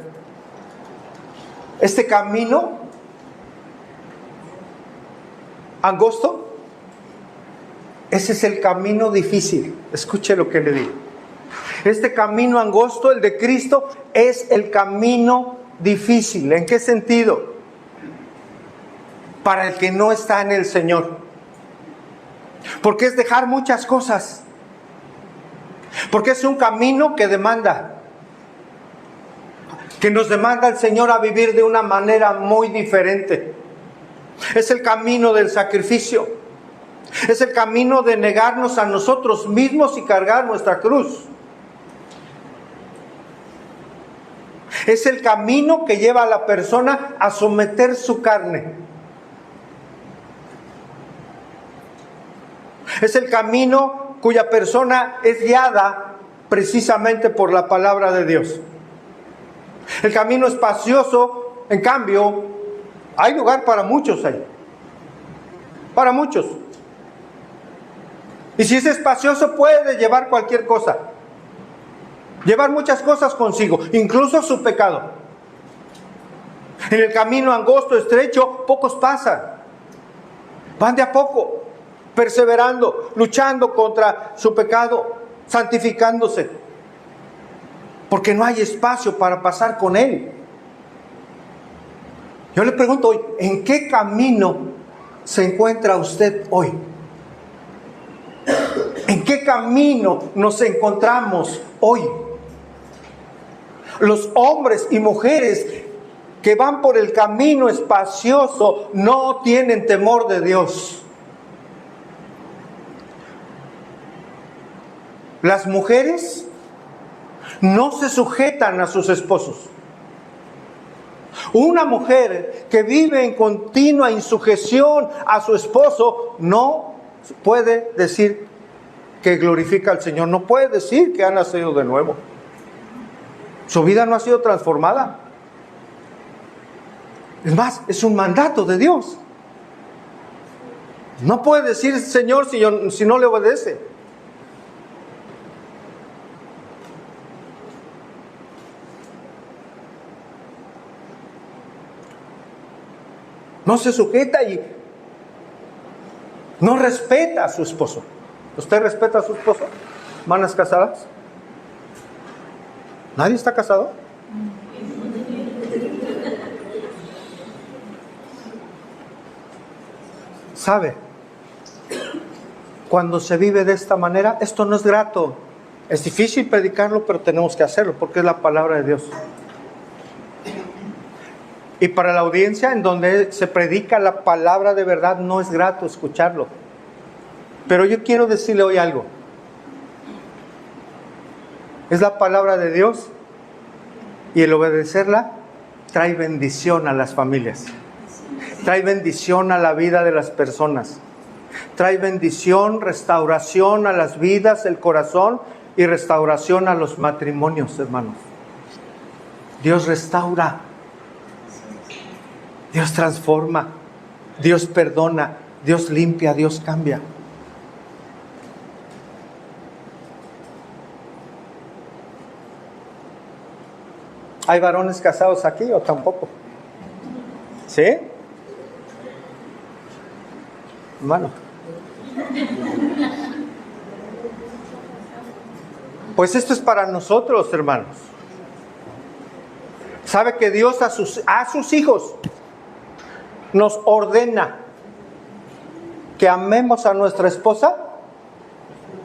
A: Este camino angosto, ese es el camino difícil. Escuche lo que le digo. Este camino angosto, el de Cristo, es el camino difícil. ¿En qué sentido? Para el que no está en el Señor. Porque es dejar muchas cosas. Porque es un camino que demanda. Que nos demanda el Señor a vivir de una manera muy diferente. Es el camino del sacrificio. Es el camino de negarnos a nosotros mismos y cargar nuestra cruz. Es el camino que lleva a la persona a someter su carne. Es el camino cuya persona es guiada precisamente por la palabra de Dios. El camino espacioso, en cambio, hay lugar para muchos ahí. Para muchos. Y si es espacioso, puede llevar cualquier cosa. Llevar muchas cosas consigo, incluso su pecado. En el camino angosto, estrecho, pocos pasan. Van de a poco, perseverando, luchando contra su pecado, santificándose. Porque no hay espacio para pasar con Él. Yo le pregunto hoy, ¿en qué camino se encuentra usted hoy? ¿En qué camino nos encontramos hoy? Los hombres y mujeres que van por el camino espacioso no tienen temor de Dios. Las mujeres no se sujetan a sus esposos. Una mujer que vive en continua insujeción a su esposo no puede decir que glorifica al Señor, no puede decir que ha nacido de nuevo. Su vida no ha sido transformada. Es más, es un mandato de Dios. No puede decir Señor si no le obedece. No se sujeta y no respeta a su esposo. ¿Usted respeta a su esposo? ¿Manas casadas? ¿Nadie está casado? ¿Sabe? Cuando se vive de esta manera, esto no es grato. Es difícil predicarlo, pero tenemos que hacerlo porque es la palabra de Dios. Y para la audiencia en donde se predica la palabra de verdad, no es grato escucharlo. Pero yo quiero decirle hoy algo. Es la palabra de Dios y el obedecerla trae bendición a las familias. Trae bendición a la vida de las personas. Trae bendición, restauración a las vidas, el corazón y restauración a los matrimonios, hermanos. Dios restaura. Dios transforma, Dios perdona, Dios limpia, Dios cambia. ¿Hay varones casados aquí o tampoco? ¿Sí? Hermano. Pues esto es para nosotros, hermanos. ¿Sabe que Dios a sus hijos nos ordena que amemos a nuestra esposa?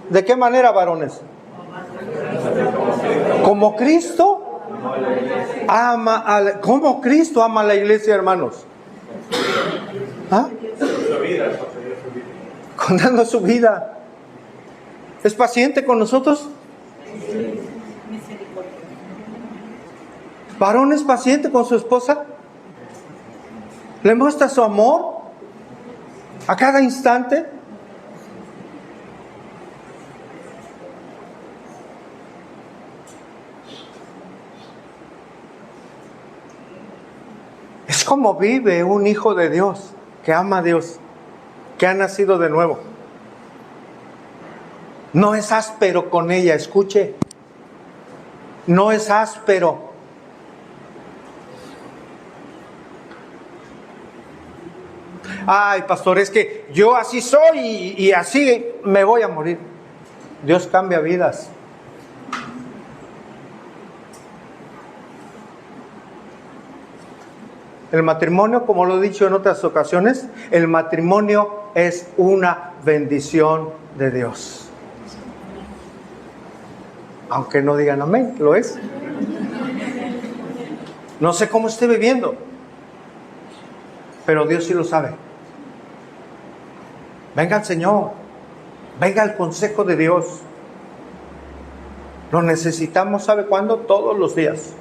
A: ¿De qué manera, varones? Como Cristo ama como Cristo ama a la iglesia, hermanos. ¿Ah? Dando su vida. ¿Es paciente con nosotros? ¿Varón es paciente con su esposa? ¿Le muestra su amor a cada instante? Es como vive un hijo de Dios, que ama a Dios, que ha nacido de nuevo. No es áspero con ella, escuche. No es áspero. Ay, pastor, es que yo así soy y así me voy a morir. Dios cambia vidas. El matrimonio, como lo he dicho en otras ocasiones, el matrimonio es una bendición de Dios. Aunque no digan amén, lo es. No sé cómo esté viviendo, pero Dios sí lo sabe. Venga al Señor, venga al consejo de Dios. Lo necesitamos, ¿sabe cuándo? Todos los días.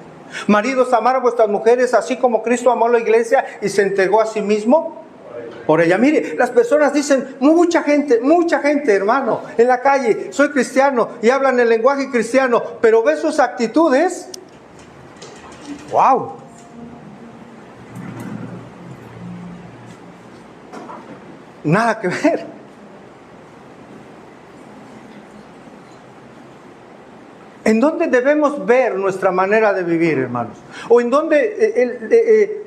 A: Maridos, amar a vuestras mujeres así como Cristo amó a la iglesia y se entregó a sí mismo por ella. Mire, las personas dicen, mucha gente, hermano, en la calle, soy cristiano y hablan el lenguaje cristiano, pero ve sus actitudes. ¡Wow! Nada que ver. ¿En dónde debemos ver nuestra manera de vivir, hermanos? ¿O en dónde,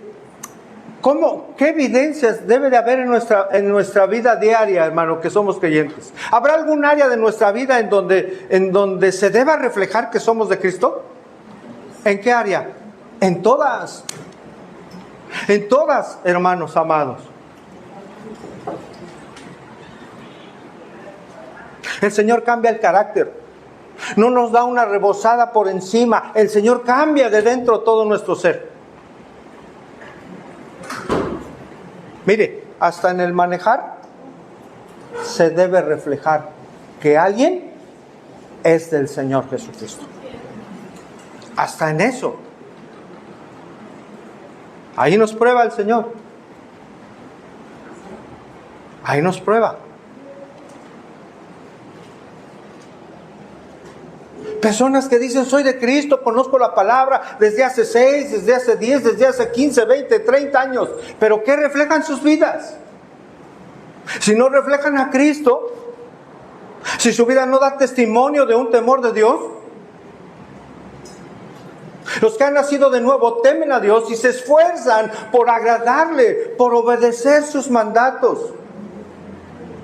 A: qué evidencias debe de haber en nuestra vida diaria, hermano, que somos creyentes? ¿Habrá algún área de nuestra vida en donde se deba reflejar que somos de Cristo? ¿En qué área? En todas, hermanos amados. El Señor cambia el carácter. No nos da una rebozada por encima. El Señor cambia de dentro todo nuestro ser. Mire, hasta en el manejar se debe reflejar que alguien es del Señor Jesucristo. Hasta en eso. Ahí nos prueba el Señor. Ahí nos prueba. Personas que dicen, soy de Cristo, conozco la palabra desde hace 6, desde hace 10, desde hace 15, 20, 30 años. Pero ¿qué reflejan sus vidas? Si no reflejan a Cristo, si su vida no da testimonio de un temor de Dios. Los que han nacido de nuevo temen a Dios y se esfuerzan por agradarle, por obedecer sus mandatos.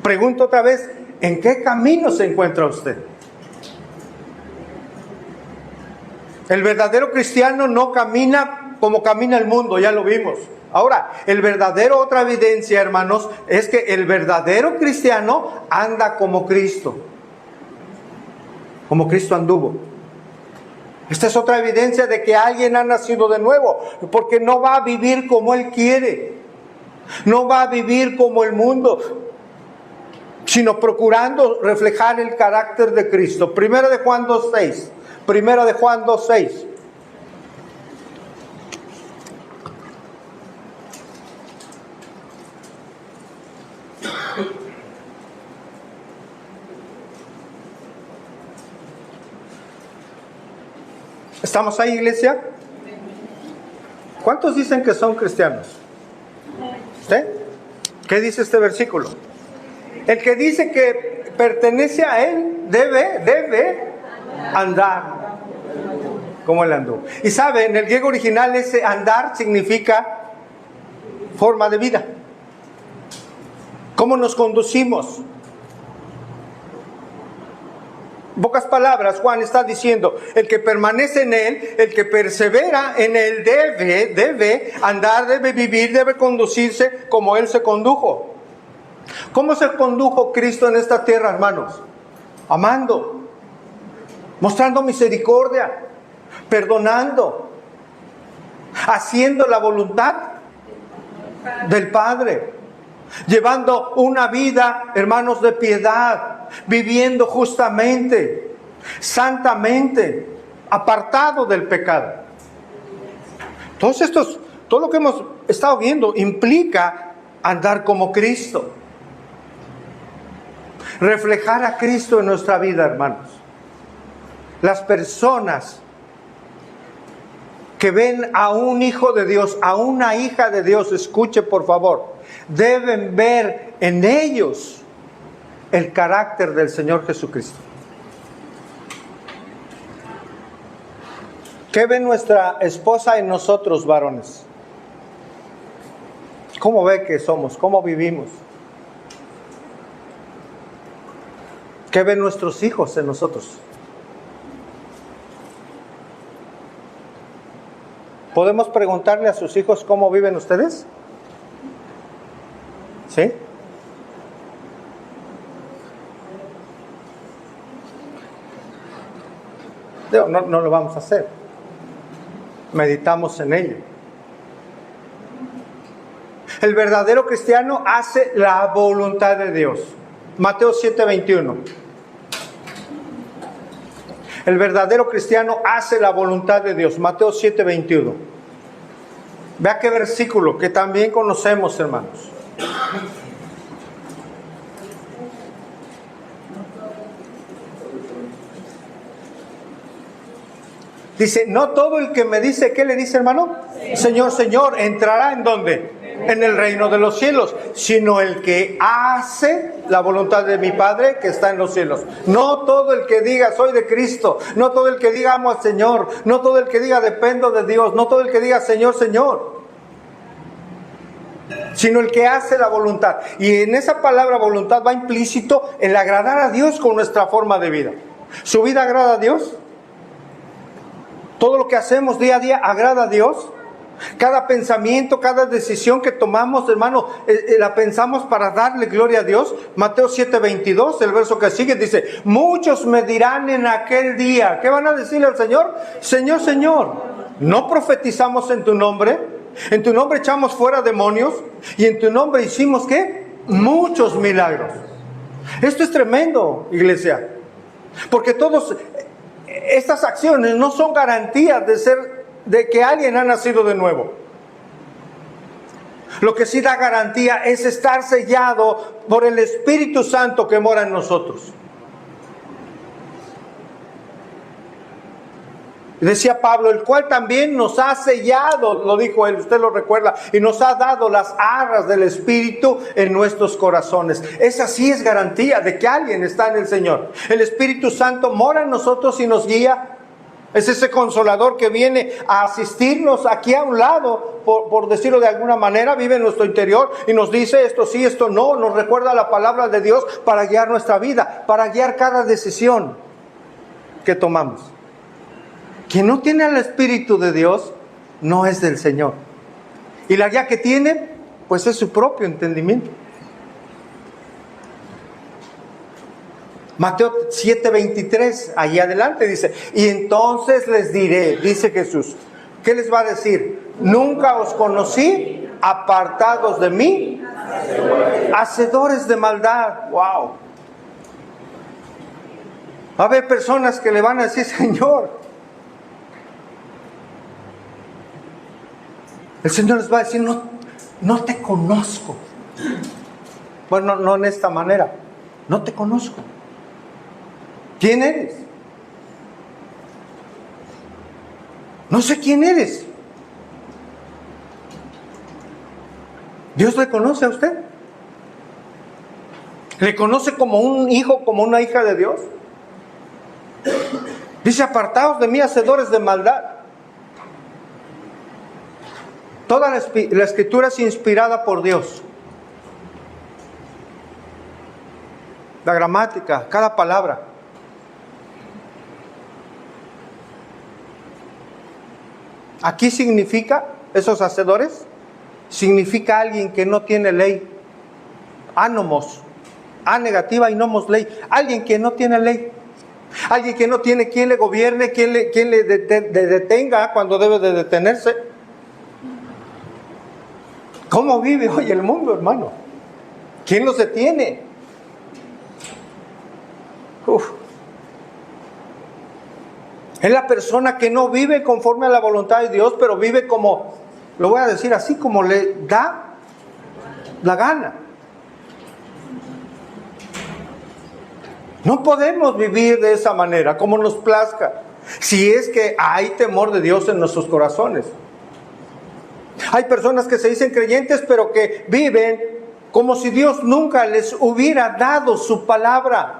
A: Pregunto otra vez, ¿en qué camino se encuentra usted? El verdadero cristiano no camina como camina el mundo, ya lo vimos. Ahora, otra evidencia, hermanos, es que el verdadero cristiano anda como Cristo. Como Cristo anduvo. Esta es otra evidencia de que alguien ha nacido de nuevo, porque no va a vivir como él quiere. No va a vivir como el mundo, sino procurando reflejar el carácter de Cristo. Primera de Juan 2:6. Primera de Juan 2:6. ¿Estamos ahí, iglesia? ¿Cuántos dicen que son cristianos? ¿Usted? ¿Qué dice este versículo? El que dice que pertenece a él debe andar como él andó. Y sabe, en el griego original ese andar significa forma de vida. ¿Cómo nos conducimos? En pocas palabras, Juan está diciendo, el que permanece en él, el que persevera en él debe andar, debe vivir, debe conducirse como él se condujo. ¿Cómo se condujo Cristo en esta tierra, hermanos? Amando, mostrando misericordia, perdonando, haciendo la voluntad del Padre, llevando una vida, hermanos, de piedad, viviendo justamente, santamente, apartado del pecado. Todo lo que hemos estado viendo implica andar como Cristo, reflejar a Cristo en nuestra vida, hermanos. Las personas que ven a un hijo de Dios, a una hija de Dios, escuche por favor, deben ver en ellos el carácter del Señor Jesucristo. ¿Qué ve nuestra esposa en nosotros, varones? ¿Cómo ve que somos? ¿Cómo vivimos? ¿Qué ven nuestros hijos en nosotros? ¿Podemos preguntarle a sus hijos cómo viven ustedes? ¿Sí? No lo vamos a hacer. Meditamos en ello. El verdadero cristiano hace la voluntad de Dios. Mateo 7:21. El verdadero cristiano hace la voluntad de Dios. Mateo 7:21. Vea qué versículo que también conocemos, hermanos. Dice, no todo el que me dice, ¿qué le dice, hermano? Señor, Señor, entrará ¿en dónde? En el reino de los cielos, sino el que hace la voluntad de mi Padre que está en los cielos. No todo el que diga soy de Cristo, no todo el que diga amo al Señor, no todo el que diga dependo de Dios, no todo el que diga Señor, Señor, sino el que hace la voluntad. Y en esa palabra voluntad va implícito el agradar a Dios con nuestra forma de vida. ¿Su vida agrada a Dios? ¿Todo lo que hacemos día a día agrada a Dios? Cada pensamiento, cada decisión que tomamos, hermano, la pensamos para darle gloria a Dios. Mateo 7:22, el verso que sigue, dice: muchos me dirán en aquel día. ¿Qué van a decirle al Señor? Señor, Señor, ¿no profetizamos en tu nombre? En tu nombre echamos fuera demonios y en tu nombre hicimos, ¿qué? Muchos milagros. Esto es tremendo, iglesia, porque todas estas acciones no son garantías de que alguien ha nacido de nuevo. Lo que sí da garantía es estar sellado por el Espíritu Santo que mora en nosotros. Decía Pablo, el cual también nos ha sellado, lo dijo él, usted lo recuerda, y nos ha dado las arras del Espíritu en nuestros corazones. Esa sí es garantía de que alguien está en el Señor. El Espíritu Santo mora en nosotros y nos guía. Es ese consolador que viene a asistirnos aquí a un lado, por decirlo de alguna manera, vive en nuestro interior y nos dice esto sí, esto no, nos recuerda la palabra de Dios para guiar nuestra vida, para guiar cada decisión que tomamos. Quien no tiene al Espíritu de Dios no es del Señor. Y la guía que tiene, pues es su propio entendimiento. Mateo 7:23, ahí adelante dice: y entonces les diré, dice Jesús, ¿qué les va a decir? Nunca os conocí, apartados de mí, hacedores de maldad. Wow. Va a haber personas que le van a decir: Señor, el Señor les va a decir: no te conozco. Bueno, no en esta manera, no te conozco. ¿Quién eres? No sé quién eres. ¿Dios le conoce a usted? ¿Le conoce como un hijo, como una hija de Dios? Dice: apartaos de mí, hacedores de maldad. Toda la Escritura es inspirada por Dios. La gramática, cada palabra. Aquí significa, esos hacedores, significa alguien que no tiene ley. Anomos, a negativa y nomos ley. Alguien que no tiene ley. Alguien que no tiene quien le gobierne, quien le detenga cuando debe de detenerse. ¿Cómo vive hoy el mundo, hermano? ¿Quién los detiene? Es la persona que no vive conforme a la voluntad de Dios, pero vive como, lo voy a decir así, como le da la gana. No podemos vivir de esa manera, como nos plazca, si es que hay temor de Dios en nuestros corazones. Hay personas que se dicen creyentes, pero que viven como si Dios nunca les hubiera dado su palabra.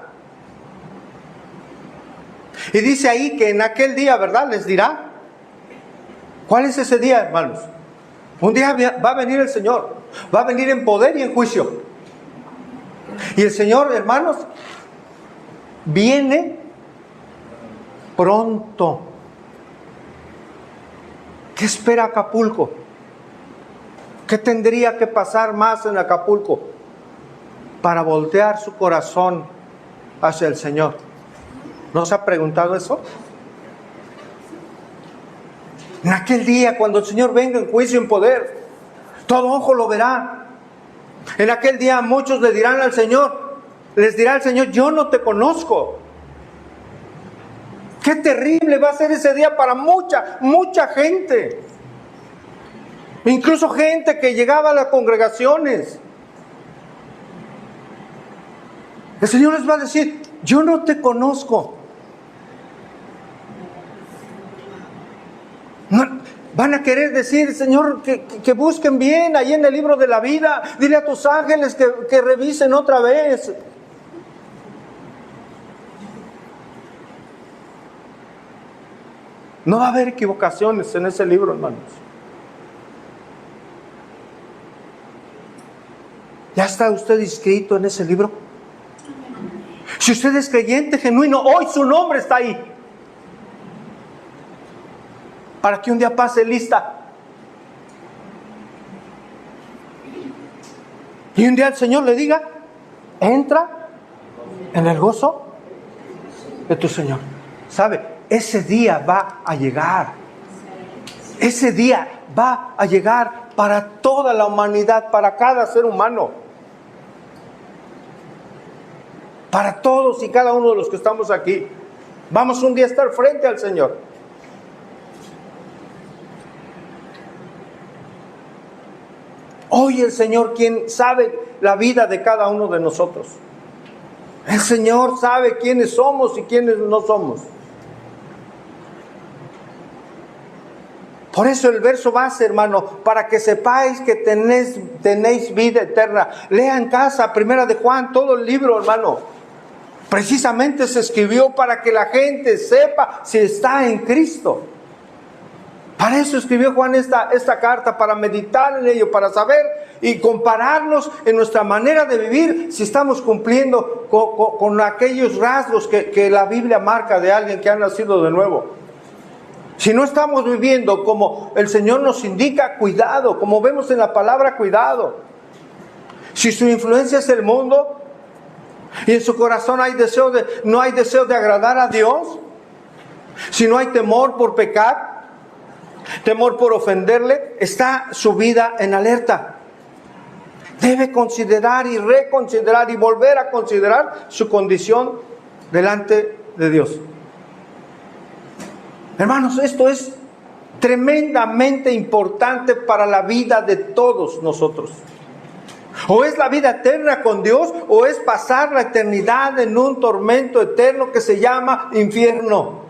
A: Y dice ahí que en aquel día, ¿verdad?, les dirá. ¿Cuál es ese día, hermanos? Un día va a venir el Señor. Va a venir en poder y en juicio. Y el Señor, hermanos, viene pronto. ¿Qué espera Acapulco? ¿Qué tendría que pasar más en Acapulco para voltear su corazón hacia el Señor? ¿No se ha preguntado eso? En aquel día, cuando el Señor venga en juicio y en poder, todo ojo lo verá. En aquel día muchos le dirán al Señor, les dirá al Señor: yo no te conozco. Qué terrible va a ser ese día para mucha gente. Incluso gente que llegaba a las congregaciones. El Señor les va a decir: yo no te conozco. No, van a querer decir: Señor, que busquen bien ahí en el libro de la vida. Dile a tus ángeles que revisen otra vez. No va a haber equivocaciones en ese libro, hermanos. ¿Ya está usted inscrito en ese libro? Si usted es creyente genuino, hoy su nombre está ahí. Para que un día pase lista. Y un día el Señor le diga, entra en el gozo de tu Señor. ¿Sabe? Ese día va a llegar. Ese día va a llegar para toda la humanidad, para cada ser humano. Para todos y cada uno de los que estamos aquí. Vamos un día a estar frente al Señor. Hoy el Señor, quien sabe la vida de cada uno de nosotros. El Señor sabe quiénes somos y quiénes no somos. Por eso el verso base, hermano, para que sepáis que tenéis vida eterna. Lea en casa, Primera de Juan, todo el libro, hermano. Precisamente se escribió para que la gente sepa si está en Cristo. Para eso escribió Juan esta carta, para meditar en ello, para saber y compararnos en nuestra manera de vivir, si estamos cumpliendo con aquellos rasgos que la Biblia marca de alguien que ha nacido de nuevo. Si no estamos viviendo como el Señor nos indica, cuidado, como vemos en la palabra, cuidado. Si su influencia es el mundo y en su corazón no hay deseo de agradar a Dios, si no hay temor por pecar, temor por ofenderle, está su vida en alerta. Debe considerar y reconsiderar y volver a considerar su condición delante de Dios. Hermanos, esto es tremendamente importante para la vida de todos nosotros. O es la vida eterna con Dios, o es pasar la eternidad en un tormento eterno que se llama infierno.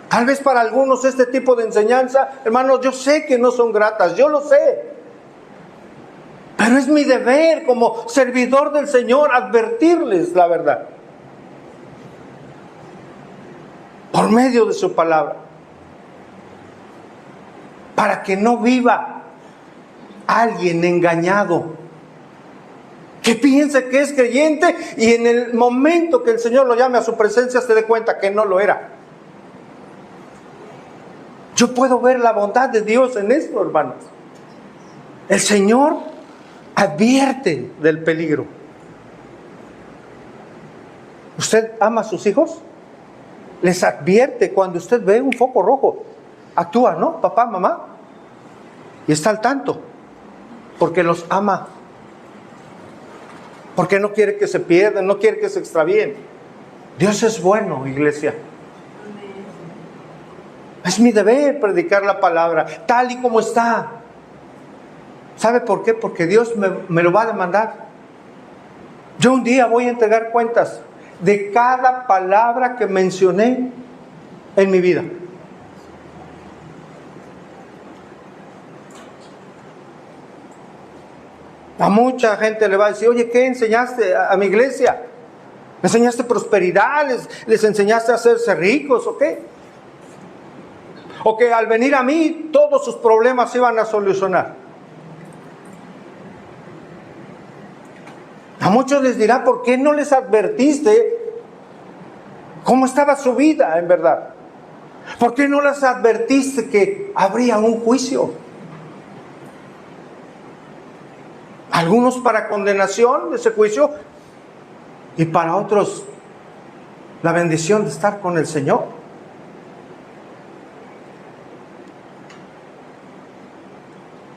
A: Tal vez para algunos este tipo de enseñanza, hermanos, yo sé que no son gratas, yo lo sé. Pero es mi deber como servidor del Señor advertirles la verdad. Por medio de su palabra. Para que no viva alguien engañado. Que piense que es creyente y en el momento que el Señor lo llame a su presencia se dé cuenta que no lo era. Yo puedo ver la bondad de Dios en esto, hermanos. El Señor advierte del peligro. ¿Usted ama a sus hijos? Les advierte cuando usted ve un foco rojo. Actúa, ¿no? Papá, mamá. Y está al tanto. Porque los ama. Porque no quiere que se pierdan, no quiere que se extravíen. Dios es bueno, iglesia. Es mi deber predicar la palabra tal y como está. ¿Sabe por qué? Porque Dios me lo va a demandar. Yo un día voy a entregar cuentas de cada palabra que mencioné en mi vida. A mucha gente le va a decir, oye, ¿qué enseñaste a mi iglesia? ¿Me enseñaste prosperidad? ¿Les enseñaste a hacerse ricos o qué? O que al venir a mí todos sus problemas se iban a solucionar. A muchos les dirá, ¿por qué no les advertiste cómo estaba su vida en verdad? ¿Por qué no les advertiste que habría un juicio? Algunos para condenación de ese juicio y para otros la bendición de estar con el Señor.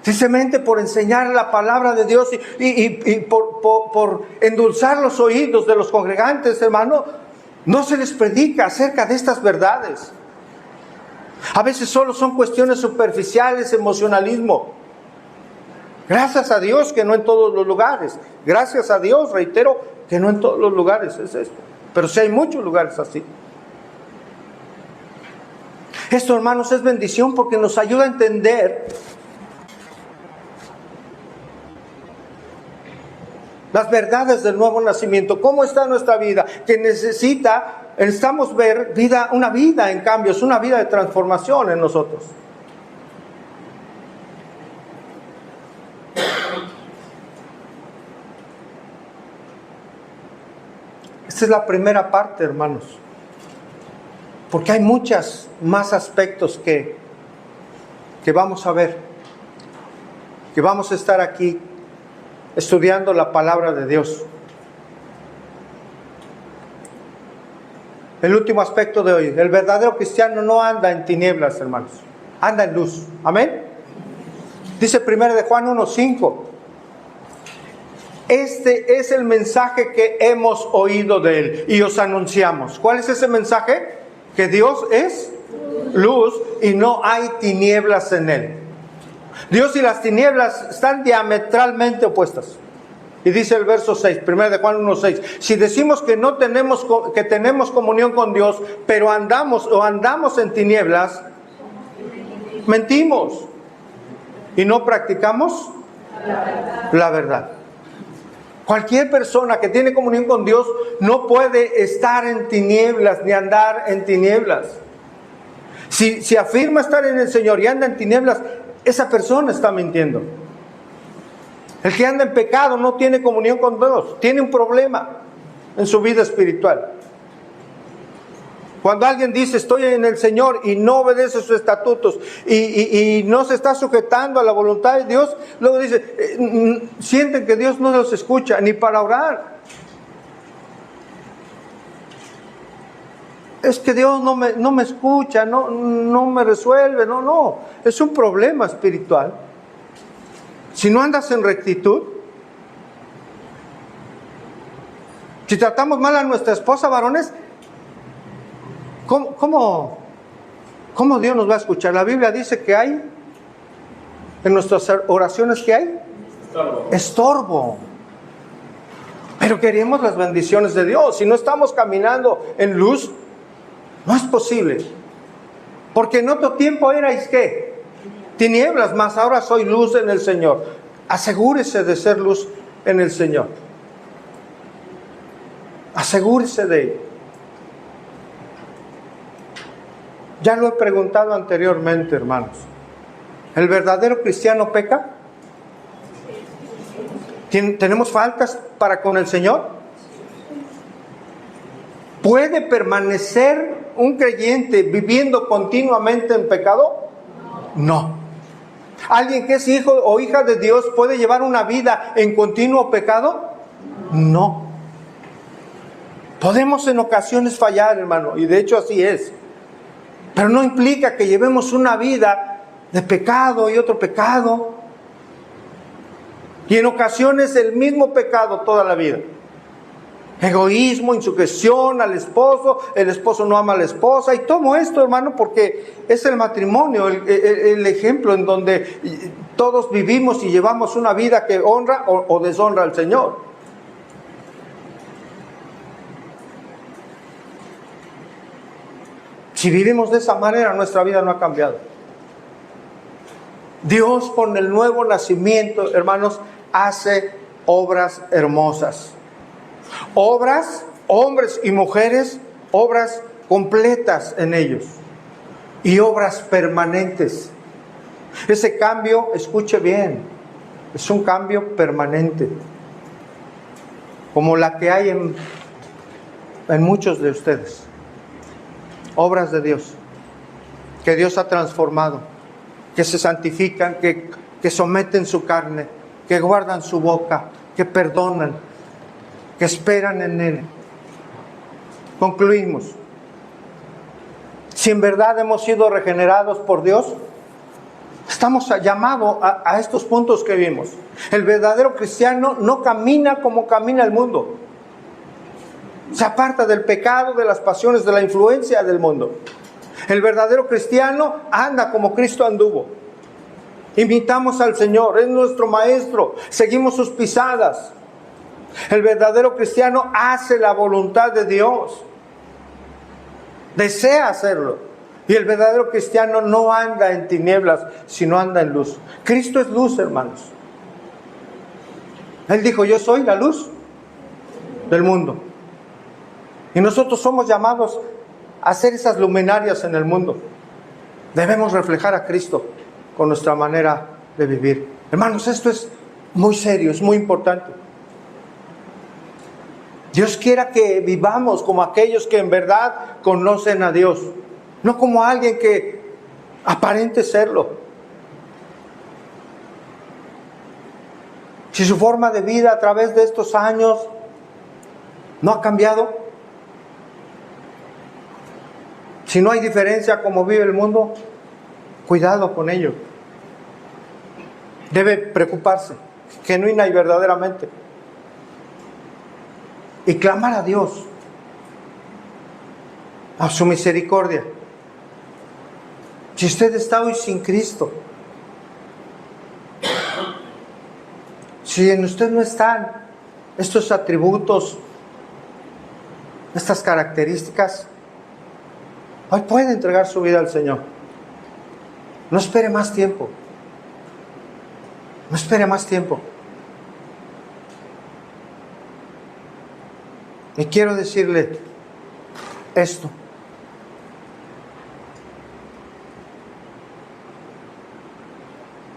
A: Precisamente por enseñar la palabra de Dios y por endulzar los oídos de los congregantes, hermano, no se les predica acerca de estas verdades. A veces solo son cuestiones superficiales, emocionalismo. Gracias a Dios que no en todos los lugares. Gracias a Dios, reitero, que no en todos los lugares es esto. Pero sí hay muchos lugares así. Esto, hermanos, es bendición porque nos ayuda a entender las verdades del nuevo nacimiento. ¿Cómo está nuestra vida? Que necesitamos ver una vida en cambios, una vida de transformación en nosotros. Esta es la primera parte, hermanos. Porque hay muchos más aspectos que vamos a ver. que vamos a estar aquí estudiando la palabra de Dios. El último aspecto de hoy: el verdadero cristiano no anda en tinieblas, hermanos, anda en luz. Amén. Dice 1 de Juan 1:5. Este es el mensaje que hemos oído de Él y os anunciamos. ¿Cuál es ese mensaje? Que Dios es luz y no hay tinieblas en Él. Dios y las tinieblas están diametralmente opuestas. Y dice el verso 6, 1 de Juan 1:6. Si decimos que no tenemos, que tenemos comunión con Dios, pero andamos en tinieblas, mentimos y no practicamos la verdad. Cualquier persona que tiene comunión con Dios no puede estar en tinieblas ni andar en tinieblas. Si afirma estar en el Señor y anda en tinieblas, esa persona está mintiendo. El que anda en pecado no tiene comunión con Dios, tiene un problema en su vida espiritual. Cuando alguien dice estoy en el Señor y no obedece sus estatutos y no se está sujetando a la voluntad de Dios, luego dice, sienten que Dios no los escucha ni para orar. Es que Dios no me escucha, no me resuelve, no, es un problema espiritual. Si no andas en rectitud, si tratamos mal a nuestra esposa, varones, ¿Cómo Dios nos va a escuchar? La Biblia dice que hay, en nuestras oraciones, ¿qué hay? Estorbo. Pero queremos las bendiciones de Dios. Si no estamos caminando en luz, no es posible. Porque en otro tiempo erais, ¿qué? Tinieblas, mas ahora soy luz en el Señor. Asegúrese de ser luz en el Señor. Asegúrese de ello. Ya lo he preguntado anteriormente, hermanos. ¿El verdadero cristiano peca? ¿Tenemos faltas para con el Señor? ¿Puede permanecer un creyente viviendo continuamente en pecado? No. ¿Alguien que es hijo o hija de Dios puede llevar una vida en continuo pecado? No. Podemos en ocasiones fallar, hermano, y de hecho así es. Pero no implica que llevemos una vida de pecado y otro pecado. Y en ocasiones el mismo pecado toda la vida. Egoísmo, insujeción al esposo, el esposo no ama a la esposa. Y todo esto, hermano, porque es el matrimonio, el ejemplo en donde todos vivimos y llevamos una vida que honra o deshonra al Señor. Si vivimos de esa manera, nuestra vida no ha cambiado. Dios, con el nuevo nacimiento, hermanos, hace obras hermosas. Obras, hombres y mujeres, obras completas en ellos. Y obras permanentes. Ese cambio, escuche bien, es un cambio permanente. Como la que hay en muchos de ustedes. Obras de Dios, que Dios ha transformado, que se santifican, que someten su carne, que guardan su boca, que perdonan, que esperan en Él. Concluimos. Si en verdad hemos sido regenerados por Dios, estamos llamados a estos puntos que vimos. El verdadero cristiano no camina como camina el mundo. Se aparta del pecado, de las pasiones, de la influencia del mundo. El verdadero cristiano anda como Cristo anduvo. Imitamos al Señor, es nuestro maestro, seguimos sus pisadas. El verdadero cristiano hace la voluntad de Dios. Desea hacerlo. Y el verdadero cristiano no anda en tinieblas, sino anda en luz. Cristo es luz, hermanos. Él dijo, yo soy la luz del mundo. Y nosotros somos llamados a ser esas luminarias en el mundo. Debemos reflejar a Cristo con nuestra manera de vivir. Hermanos, esto es muy serio, es muy importante. Dios quiera que vivamos como aquellos que en verdad conocen a Dios, no como alguien que aparente serlo. Si su forma de vida a través de estos años no ha cambiado, si no hay diferencia como vive el mundo, cuidado con ello. Debe preocuparse, genuina y verdaderamente, y clamar a Dios, a su misericordia. Si usted está hoy sin Cristo, si en usted no están estos atributos, estas características, hoy puede entregar su vida al Señor. No espere más tiempo. No espere más tiempo. Y quiero decirle esto.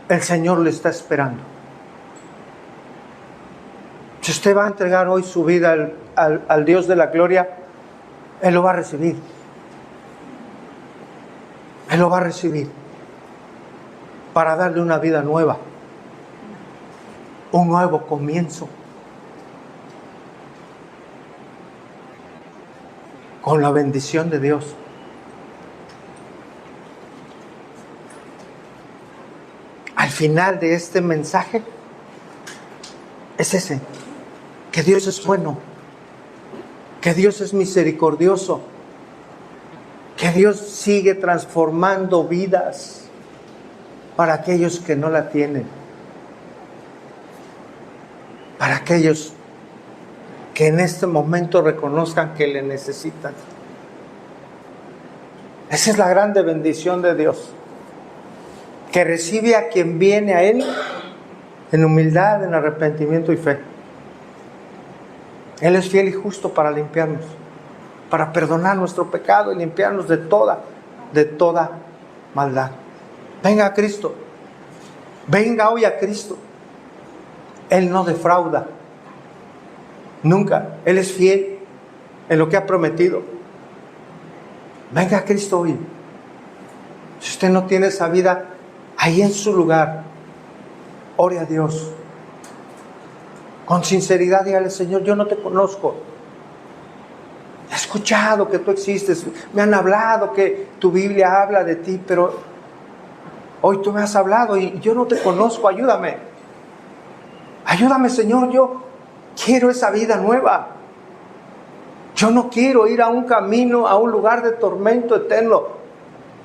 A: El Señor le está esperando. Si usted va a entregar hoy su vida al Dios de la gloria, Él lo va a recibir. Él lo va a recibir para darle una vida nueva, un nuevo comienzo, con la bendición de Dios. Al final de este mensaje es ese, que Dios es bueno, que Dios es misericordioso, que Dios sigue transformando vidas para aquellos que no la tienen, para aquellos que en este momento reconozcan que le necesitan. Esa es la grande bendición de Dios, que recibe a quien viene a Él en humildad, en arrepentimiento y fe. Él es fiel y justo para limpiarnos, para perdonar nuestro pecado y limpiarnos de toda maldad. Venga a Cristo. Venga hoy a Cristo. Él no defrauda. Nunca. Él es fiel en lo que ha prometido. Venga a Cristo hoy. Si usted no tiene esa vida, ahí en su lugar, ore a Dios. Con sinceridad, dígale: Señor, yo no te conozco. He escuchado que tú existes. Me han hablado que tu Biblia habla de ti, pero hoy tú me has hablado y yo no te conozco. Ayúdame. Ayúdame, Señor. Yo quiero esa vida nueva. Yo no quiero ir a un camino, a un lugar de tormento eterno.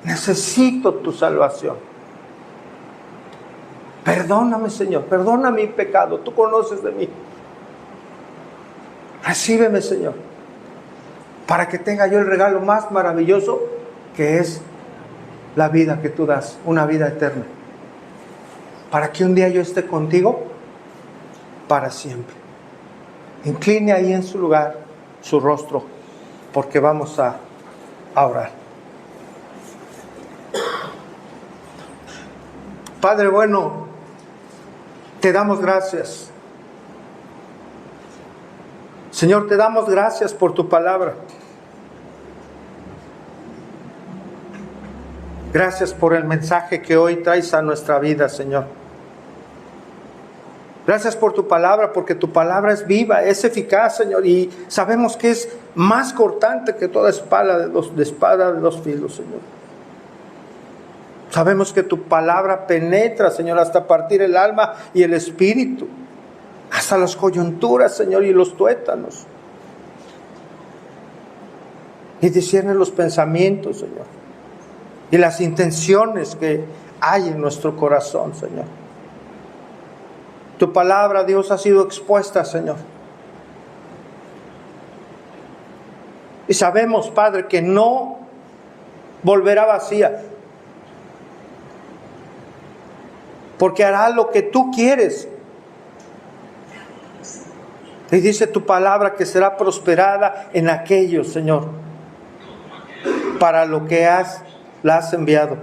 A: Necesito tu salvación. Perdóname, Señor. Perdona mi pecado. Tú conoces de mí. Recíbeme, Señor, para que tenga yo el regalo más maravilloso, que es la vida que tú das, una vida eterna, para que un día yo esté contigo para siempre. Incline ahí en su lugar su rostro, porque vamos a orar. Padre bueno, te damos gracias. Señor, te damos gracias por tu palabra. Gracias por el mensaje que hoy traes a nuestra vida, Señor. Gracias por tu palabra, porque tu palabra es viva, es eficaz, Señor, y sabemos que es más cortante que toda espada de dos filos, Señor. Sabemos que tu palabra penetra, Señor, hasta partir el alma y el espíritu, hasta las coyunturas, Señor, y los tuétanos, y discierne los pensamientos, Señor, y las intenciones que hay en nuestro corazón, Señor. Tu palabra, Dios, ha sido expuesta, Señor. Y sabemos, Padre, que no volverá vacía, porque hará lo que tú quieres. Y dice tu palabra que será prosperada en aquellos, Señor, para lo que la has enviado.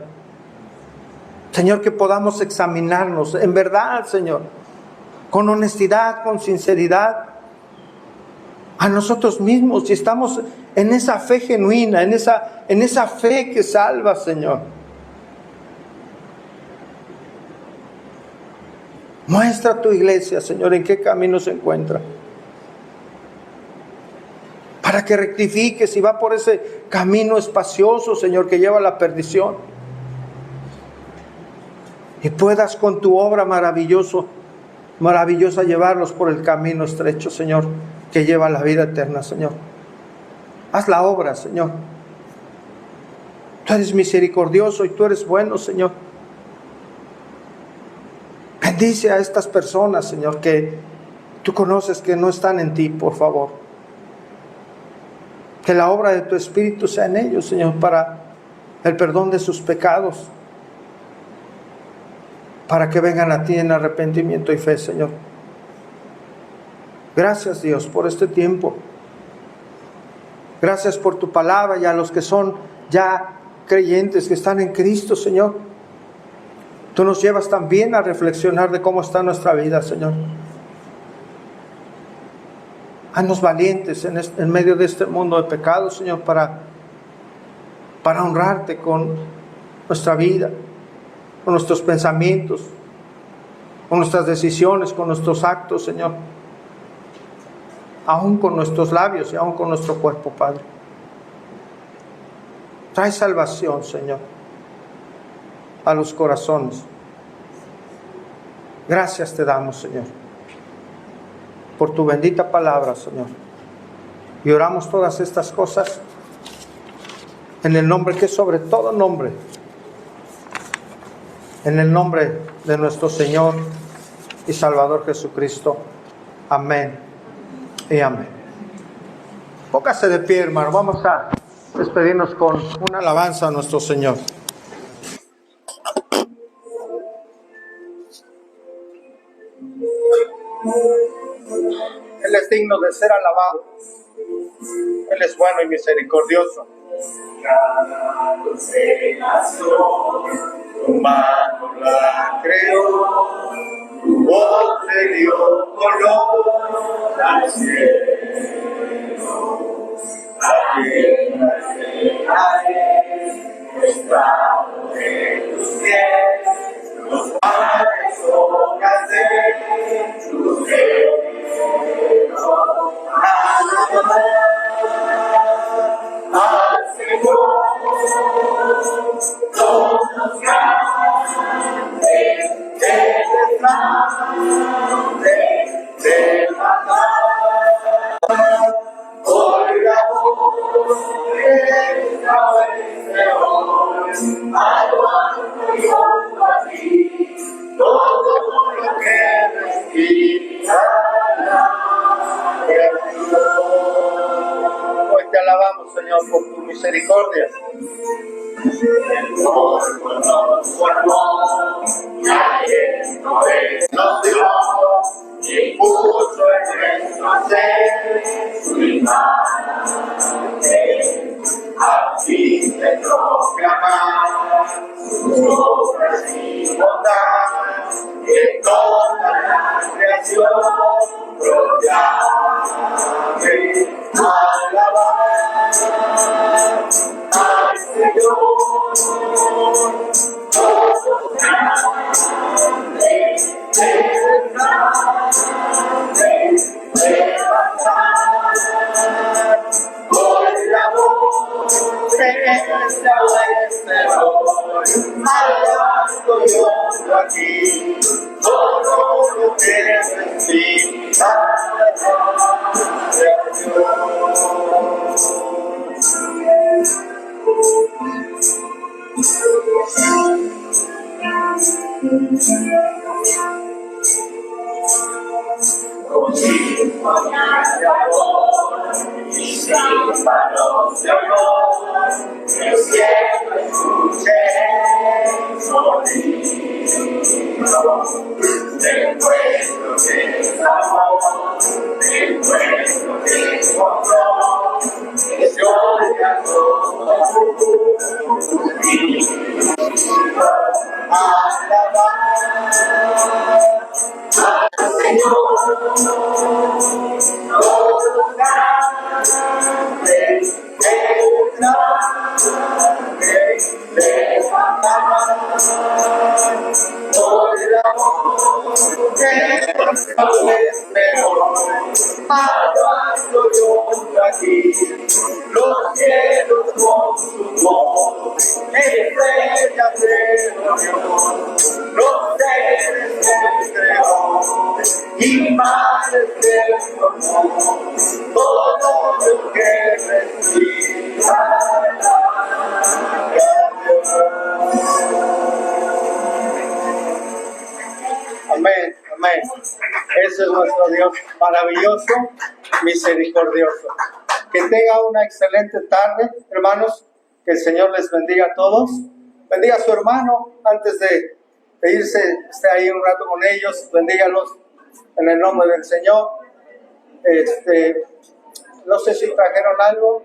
A: Señor, que podamos examinarnos en verdad, Señor, con honestidad, con sinceridad, a nosotros mismos, si estamos en esa fe genuina, en esa fe que salva, Señor. Muestra a tu iglesia, Señor, en qué camino se encuentra, para que rectifique si va por ese camino espacioso, Señor, que lleva a la perdición, y puedas con tu obra maravillosa llevarlos por el camino estrecho, Señor, que lleva a la vida eterna, Señor. Haz la obra, Señor. Tú eres misericordioso y tú eres bueno, Señor. Bendice a estas personas, Señor, que tú conoces que no están en ti, por favor. Que la obra de tu Espíritu sea en ellos, Señor, para el perdón de sus pecados, para que vengan a ti en arrepentimiento y fe, Señor. Gracias, Dios, por este tiempo. Gracias por tu palabra y a los que son ya creyentes, que están en Cristo, Señor. Tú nos llevas también a reflexionar de cómo está nuestra vida, Señor. Haznos valientes en medio de este mundo de pecado, Señor, para honrarte con nuestra vida, con nuestros pensamientos, con nuestras decisiones, con nuestros actos, Señor. Aún con nuestros labios y aún con nuestro cuerpo, Padre. Trae salvación, Señor, a los corazones. Gracias te damos, Señor, por tu bendita palabra, Señor. Y oramos todas estas cosas en el nombre que es sobre todo nombre, en el nombre de nuestro Señor y Salvador Jesucristo. Amén y amén. Póngase de pie, hermano. Vamos a despedirnos con una alabanza a nuestro Señor. Él es digno de ser alabado. Él es bueno y misericordioso. Cada constelación, tu mano la creó, tu voz le dio color al cielo. Aquella estado de tus pies, los mares obras de tus dedos. Al Señor, todos canten de matar. Hoy la voz de Señor, aguardo yo a ti, todo lo que respira. Hoy te alabamos, Señor, por tu misericordia. El polvo nos formó, y aliento nos dio, y puso en nuestro ser su imagen. Así de proclamar sus obras y bondad, y en toda la creación proclame alabar al Señor. Todos canten de levantar. Por la voz de esta Señor, alabando yo aquí, todo lo que necesita con sinfonías de amor y símbolos de honor, el cielo escuche sonido del pueblo de amor, del pueblo de control, que se oiga todo y alabar al Señor. Todos canten aquí. Los cielos con su voz, estrellas de Dios, los seres que creó, y mares del cosmos, todo lo que respira. Amén, amén. Ese es nuestro Dios maravilloso, misericordioso. Que tenga una excelente tarde, hermanos. Que el Señor les bendiga a todos. Bendiga a su hermano antes de irse, esté ahí un rato con ellos. Bendígalos en el nombre del Señor. No sé si trajeron algo.